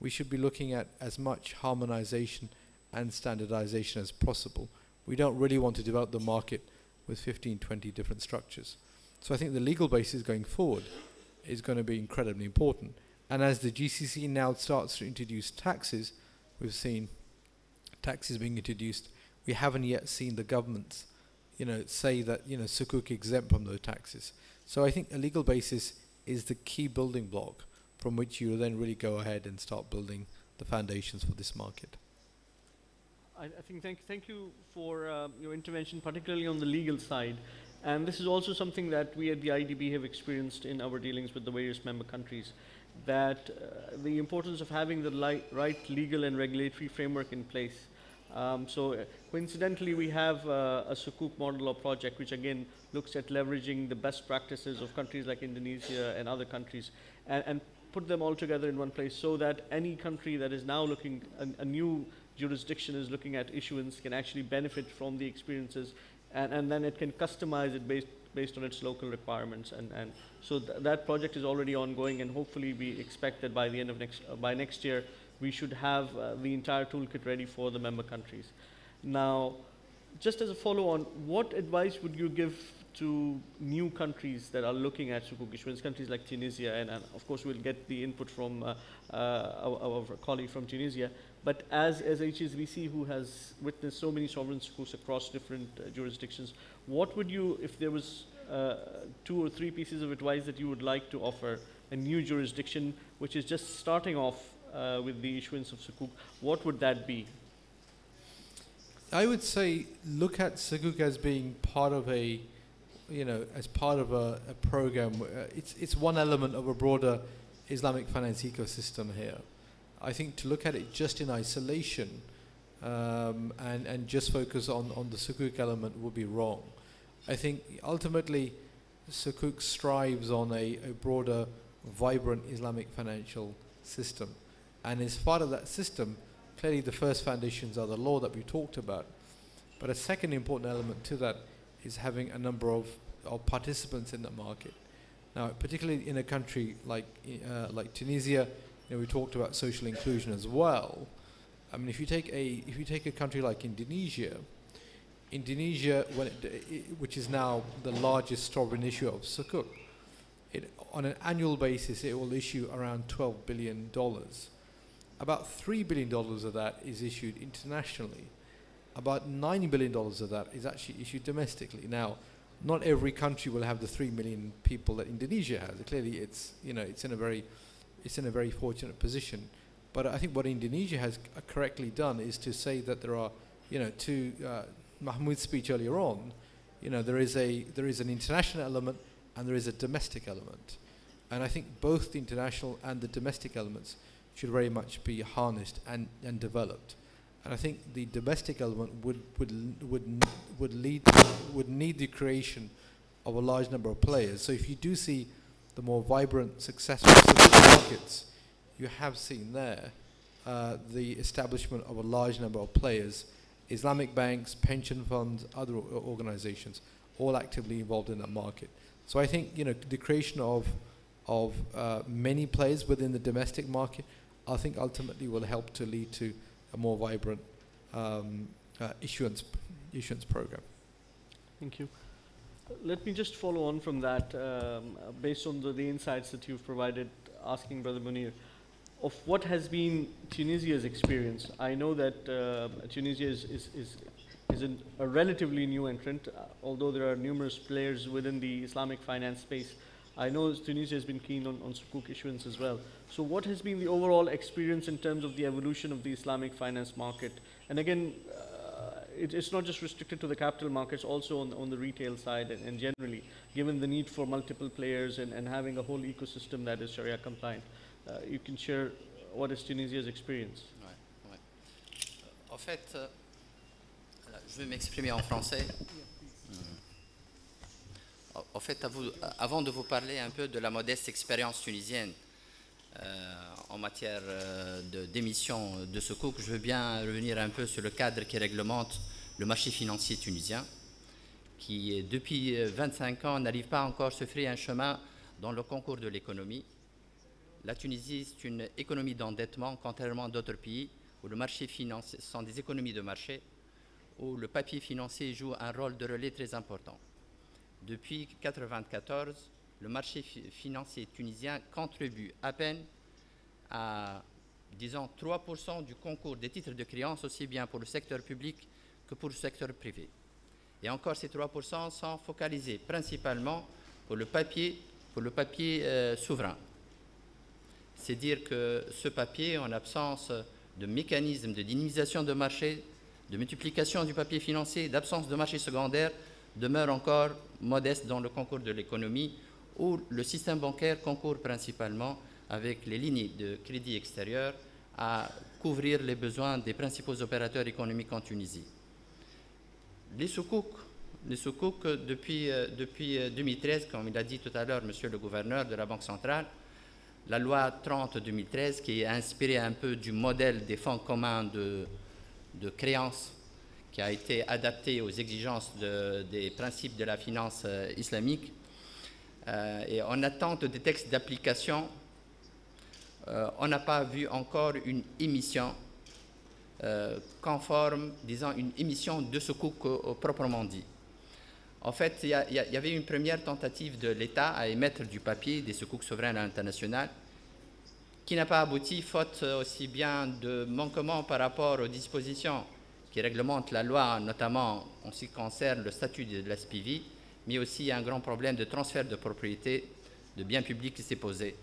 we should be looking at as much harmonization and standardization as possible. We don't really want to develop the market with 15, 20 different structures. So I think the legal basis going forward is going to be incredibly important. And as the GCC now starts to introduce taxes, we've seen taxes being introduced. We haven't yet seen the governments, say that, Sukuk exempt from those taxes. So I think a legal basis is the key building block from which you then really go ahead and start building the foundations for this market. I think thank you for your intervention, particularly on the legal side. And this is also something that we at the IDB have experienced in our dealings with the various member countries, that the importance of having the right legal and regulatory framework in place. So coincidentally, we have a Sukuk model or project which again looks at leveraging the best practices of countries like Indonesia and other countries and put them all together in one place, so that any country that is now looking, a new jurisdiction is looking at issuance, can actually benefit from the experiences, and then it can customize it based on its local requirements. And so that project is already ongoing, and hopefully we expect that by the end of next year, we should have the entire toolkit ready for the member countries. Now, just as a follow-on, what advice would you give to new countries that are looking at Sukuk issuance, countries like Tunisia, and of course we'll get the input from our colleague from Tunisia, but as HSBC, who has witnessed so many sovereign Sukuks across different jurisdictions, what would you, if there was 2 or 3 pieces of advice that you would like to offer a new jurisdiction which is just starting off with the issuance of Sukuk, what would that be? I would say look at Sukuk as being part of a, as part of a program. It's one element of a broader Islamic finance ecosystem here. I think to look at it just in isolation and just focus on the Sukuk element would be wrong. I think ultimately Sukuk strives on a broader, vibrant Islamic financial system. And as part of that system, clearly the first foundations are the law that we talked about. But a second important element to that is having a number of participants in the market. Now, particularly in a country like Tunisia, we talked about social inclusion as well. I mean, if you take a country like Indonesia, which is now the largest sovereign issuer of Sukuk, on an annual basis, it will issue around $12 billion. About $3 billion of that is issued internationally. About $9 billion of that is actually issued domestically. Now, not every country will have the 3 million people that Indonesia has. Clearly, it's in a very fortunate position. But I think what Indonesia has correctly done is to say that there are, to Mahmoud's speech earlier on, there is an international element and there is a domestic element. And I think both the international and the domestic elements should very much be harnessed and developed. And I think the domestic element would need the creation of a large number of players. So if you do see the more vibrant, successful markets, you have seen there the establishment of a large number of players, Islamic banks, pension funds, other organizations, all actively involved in that market. So I think the creation of many players within the domestic market, I think ultimately will help to lead to a more vibrant issuance program. Thank you. Let me just follow on from that, based on the insights that you've provided, asking Brother Munir, of what has been Tunisia's experience. I know that Tunisia is a relatively new entrant, although there are numerous players within the Islamic finance space. I know Tunisia has been keen on Sukuk issuance as well. So what has been the overall experience in terms of the evolution of the Islamic finance market? And again, it's not just restricted to the capital markets, also on the retail side and generally, given the need for multiple players and having a whole ecosystem that is Sharia compliant. You can share what is Tunisia's experience. Ouais. En fait, je vais m'exprimer en français. En fait, avant de vous parler un peu de la modeste expérience tunisienne en matière d'émission de Sukuk, je veux bien revenir un peu sur le cadre qui réglemente le marché financier tunisien, qui depuis 25 ans n'arrive pas encore à se frayer un chemin dans le concours de l'économie. La Tunisie, c'est une économie d'endettement, contrairement à d'autres pays où le marché financier sont des économies de marché, où le papier financier joue un rôle de relais très important. Depuis 1994, le marché financier tunisien contribue à peine à, disons, 3% du concours des titres de créance, aussi bien pour le secteur public que pour le secteur privé. Et encore, ces 3% sont focalisés principalement pour le papier souverain. C'est dire que ce papier, en absence de mécanismes de dynamisation de marché, de multiplication du papier financier, d'absence de marché secondaire, demeure encore modeste dans le concours de l'économie, où le système bancaire concourt principalement avec les lignes de crédit extérieur à couvrir les besoins des principaux opérateurs économiques en Tunisie. Les Sukuk, depuis 2013, comme il a dit tout à l'heure monsieur le gouverneur de la Banque centrale, la loi 30-2013 qui est inspirée un peu du modèle des fonds communs de créance qui a été adapté aux exigences des principes de la finance islamique. Et en attente des textes d'application, on n'a pas vu encore une émission conforme, disons une émission de Sukuk proprement dit. En fait, il y avait une première tentative de l'État à émettre du papier des Sukuk souverains internationaux qui n'a pas abouti, faute aussi bien de manquements par rapport aux dispositions qui réglementent la loi, notamment en ce qui concerne le statut de l'SPV, mais aussi un grand problème de transfert de propriété de biens publics qui s'est posé.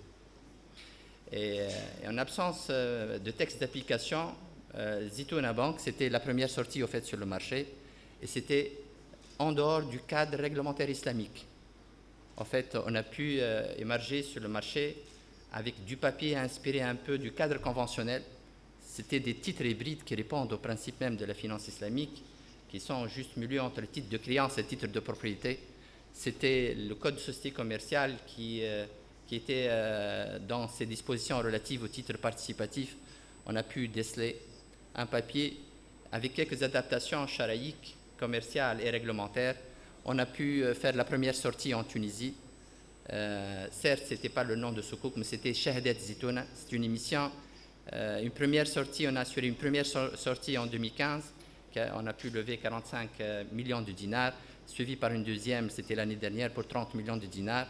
Et en absence de texte d'application, Zitouna Bank, c'était la première sortie au fait sur le marché, et c'était en dehors du cadre réglementaire islamique. En fait, on a pu émerger sur le marché avec du papier inspiré un peu du cadre conventionnel. C'était des titres hybrides qui répondent aux principes même de la finance islamique, qui sont juste milieu entre le titre de créance et le titre de propriété. C'était le code de société commerciale qui était dans ses dispositions relatives au titre participatif. On a pu déceler un papier avec quelques adaptations charaïques, commerciales et réglementaires. On a pu faire la première sortie en Tunisie. Certes, ce n'était pas le nom de Sukuk, mais c'était Shahadat Zitouna. C'est une émission, une première sortie. On a assuré une première sortie en 2015. On a pu lever 45 millions de dinars, suivi par une deuxième, c'était l'année dernière, pour 30 millions de dinars.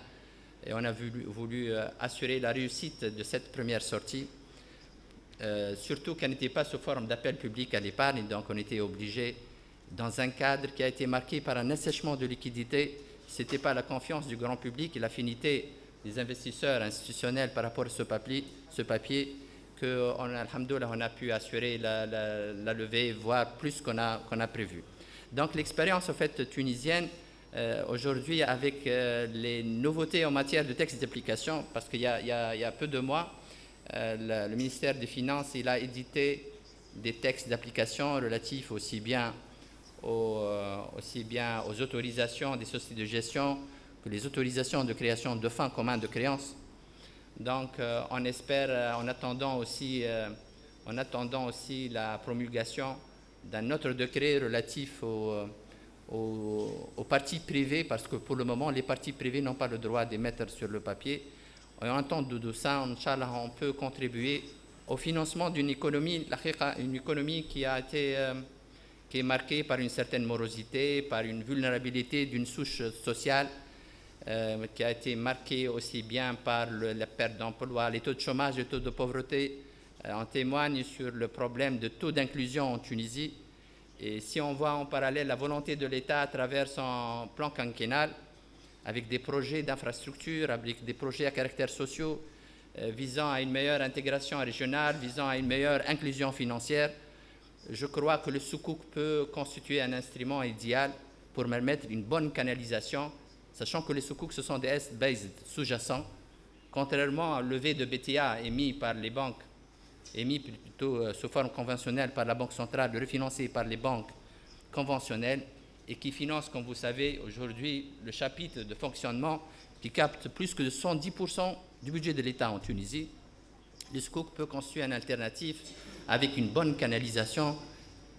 Et on a voulu assurer la réussite de cette première sortie, surtout qu'elle n'était pas sous forme d'appel public à l'épargne, donc on était obligé, dans un cadre qui a été marqué par un assèchement de liquidités. Ce n'était pas la confiance du grand public et l'affinité des investisseurs institutionnels par rapport à ce papier alhamdoulilah, on a pu assurer la levée, voire plus qu'on a prévu. Donc l'expérience en fait tunisienne, aujourd'hui avec les nouveautés en matière de textes d'application, parce qu'il y a peu de mois, le ministère des Finances il a édité des textes d'application relatifs aussi bien aux autorisations des sociétés de gestion que les autorisations de création de fonds communs de créances. Donc, on espère, en attendant aussi la promulgation d'un autre décret relatif aux partis privés, parce que pour le moment, les partis privés n'ont pas le droit d'émettre sur le papier. Et en attendant de ça, Inch'Allah, on peut contribuer au financement d'une économie, une économie qui est marquée par une certaine morosité, par une vulnérabilité d'une souche sociale, qui a été marqué aussi bien par la perte d'emploi, les taux de chômage, les taux de pauvreté, en témoignent sur le problème de taux d'inclusion en Tunisie. Et si on voit en parallèle la volonté de l'État à travers son plan quinquennal, avec des projets d'infrastructure, avec des projets à caractère social, visant à une meilleure intégration régionale, visant à une meilleure inclusion financière, je crois que le Sukuk peut constituer un instrument idéal pour permettre une bonne canalisation, sachant que les Sukuk, ce sont des asset-based sous-jacents, contrairement au levé de BTA émis par les banques, émis plutôt sous forme conventionnelle par la Banque centrale, refinancé par les banques conventionnelles, et qui finance, comme vous savez, aujourd'hui, le chapitre de fonctionnement qui capte plus que 110% du budget de l'État en Tunisie. Le Sukuk peut constituer une alternative avec une bonne canalisation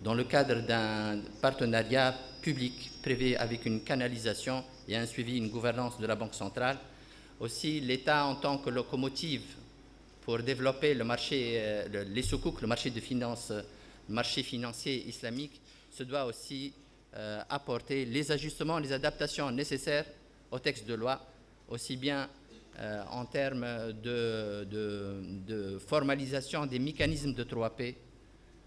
dans le cadre d'un partenariat public-privé avec une canalisation et un suivi, une gouvernance de la Banque centrale. Aussi, l'État, en tant que locomotive pour développer le marché, les Sukuk, le marché de finance, le marché financier islamique, se doit aussi apporter les ajustements, les adaptations nécessaires au texte de loi, aussi bien en termes de formalisation des mécanismes de 3P,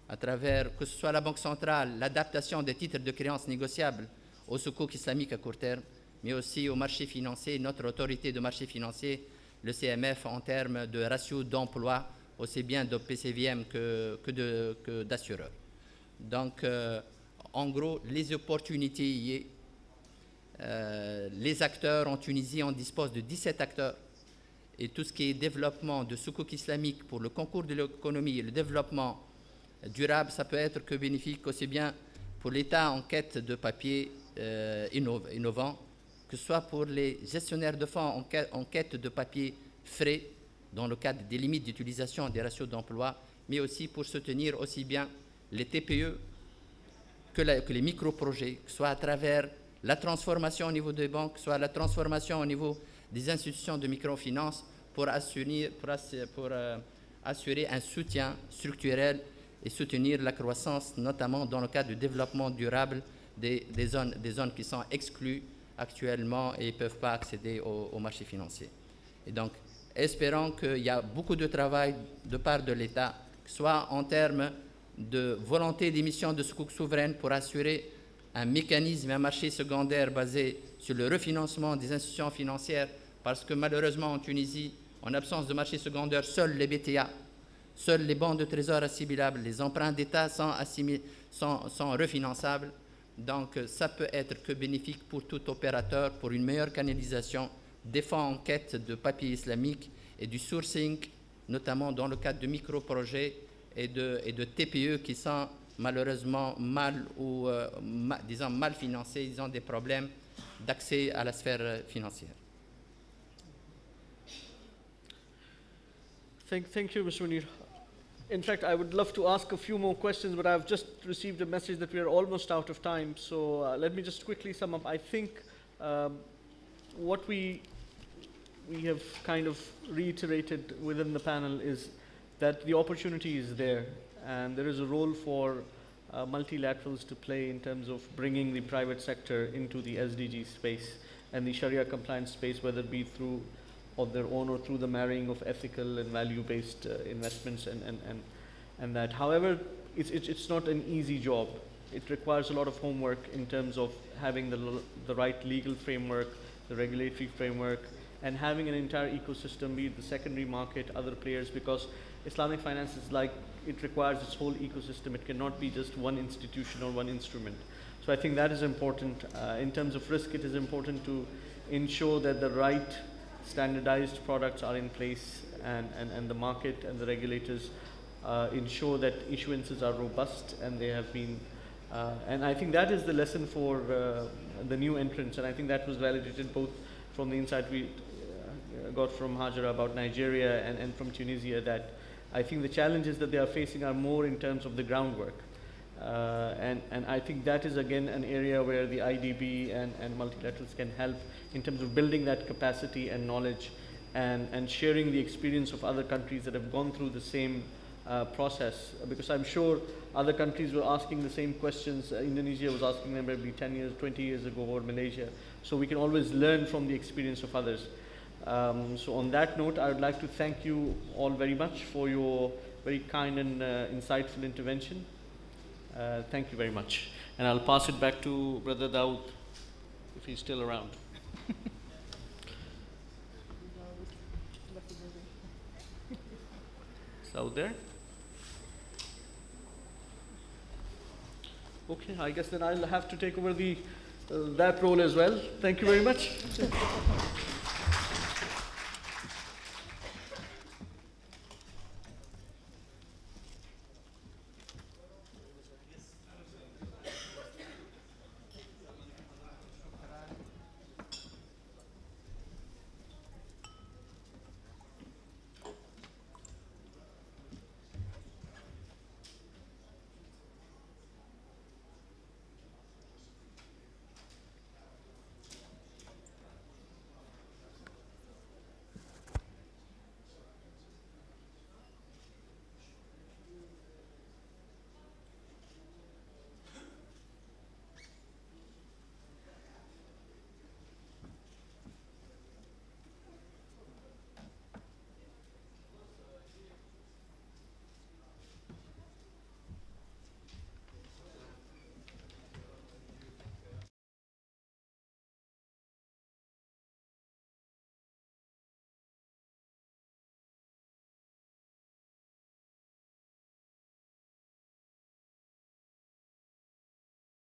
à travers, que ce soit la Banque centrale, l'adaptation des titres de créances négociables au Sukuk islamique à court terme, mais aussi au marché financier, notre autorité de marché financier, le CMF, en termes de ratio d'emploi, aussi bien de PCVM que d'assureurs. Donc, en gros, les opportunités y est. Les acteurs en Tunisie, on dispose de 17 acteurs. Et tout ce qui est développement de Sukuk islamique pour le concours de l'économie et le développement durable, ça peut être que bénéfique aussi bien pour l'État en quête de papier innovant, que ce soit pour les gestionnaires de fonds en quête de papier frais, dans le cadre des limites d'utilisation des ratios d'emploi, mais aussi pour soutenir aussi bien les TPE que les micro-projets, que ce soit à travers la transformation au niveau des banques, soit la transformation au niveau des institutions de microfinance pour assurer un soutien structurel et soutenir la croissance, notamment dans le cadre du développement durable des zones qui sont exclues actuellement et ne peuvent pas accéder au marché financier. Et donc, espérons qu'il y a beaucoup de travail de part de l'État, soit en termes de volonté d'émission de Sukuk souveraine pour assurer un mécanisme, un marché secondaire basé sur le refinancement des institutions financières, parce que malheureusement en Tunisie, en absence de marché secondaire, seuls les BTA, seuls les bons de trésor assimilables, les emprunts d'État sont refinançables. Donc ça peut être que bénéfique pour tout opérateur, pour une meilleure canalisation des fonds en quête de papier islamique et du sourcing, notamment dans le cadre de micro-projets et de TPE qui sont malheureusement mal financés, ils ont des problèmes d'accès à la sphère financière. Thank you, Mr. Munir. In fact, I would love to ask a few more questions, but I've just received a message that we are almost out of time. So let me just quickly sum up. I think what we have kind of reiterated within the panel is that the opportunity is there, and there is a role for multilaterals to play in terms of bringing the private sector into the SDG space and the Sharia compliance space, whether it be through of their own or through the marrying of ethical and value-based investments and that. However, it's not an easy job. It requires a lot of homework in terms of having the right legal framework, the regulatory framework, and having an entire ecosystem, be it the secondary market, other players, because Islamic finance is like, it requires its whole ecosystem. It cannot be just one institution or one instrument. So I think that is important. In terms of risk, it is important to ensure that the right standardized products are in place, and the market and the regulators ensure that issuances are robust and they have been, and I think that is the lesson for the new entrants, and I think that was validated both from the insight we got from Hajara about Nigeria and from Tunisia, that I think the challenges that they are facing are more in terms of the groundwork. And I think that is again an area where the IDB and multilaterals can help in terms of building that capacity and knowledge and sharing the experience of other countries that have gone through the same process. Because I'm sure other countries were asking the same questions. Indonesia was asking them maybe 10 years, 20 years ago, or Malaysia. So we can always learn from the experience of others. So on that note, I would like to thank you all very much for your very kind and insightful intervention. Thank you very much. And I'll pass it back to Brother Dawood, if he's still around. Is Dawood there? Okay, I guess then I'll have to take over that role as well. Thank you very much.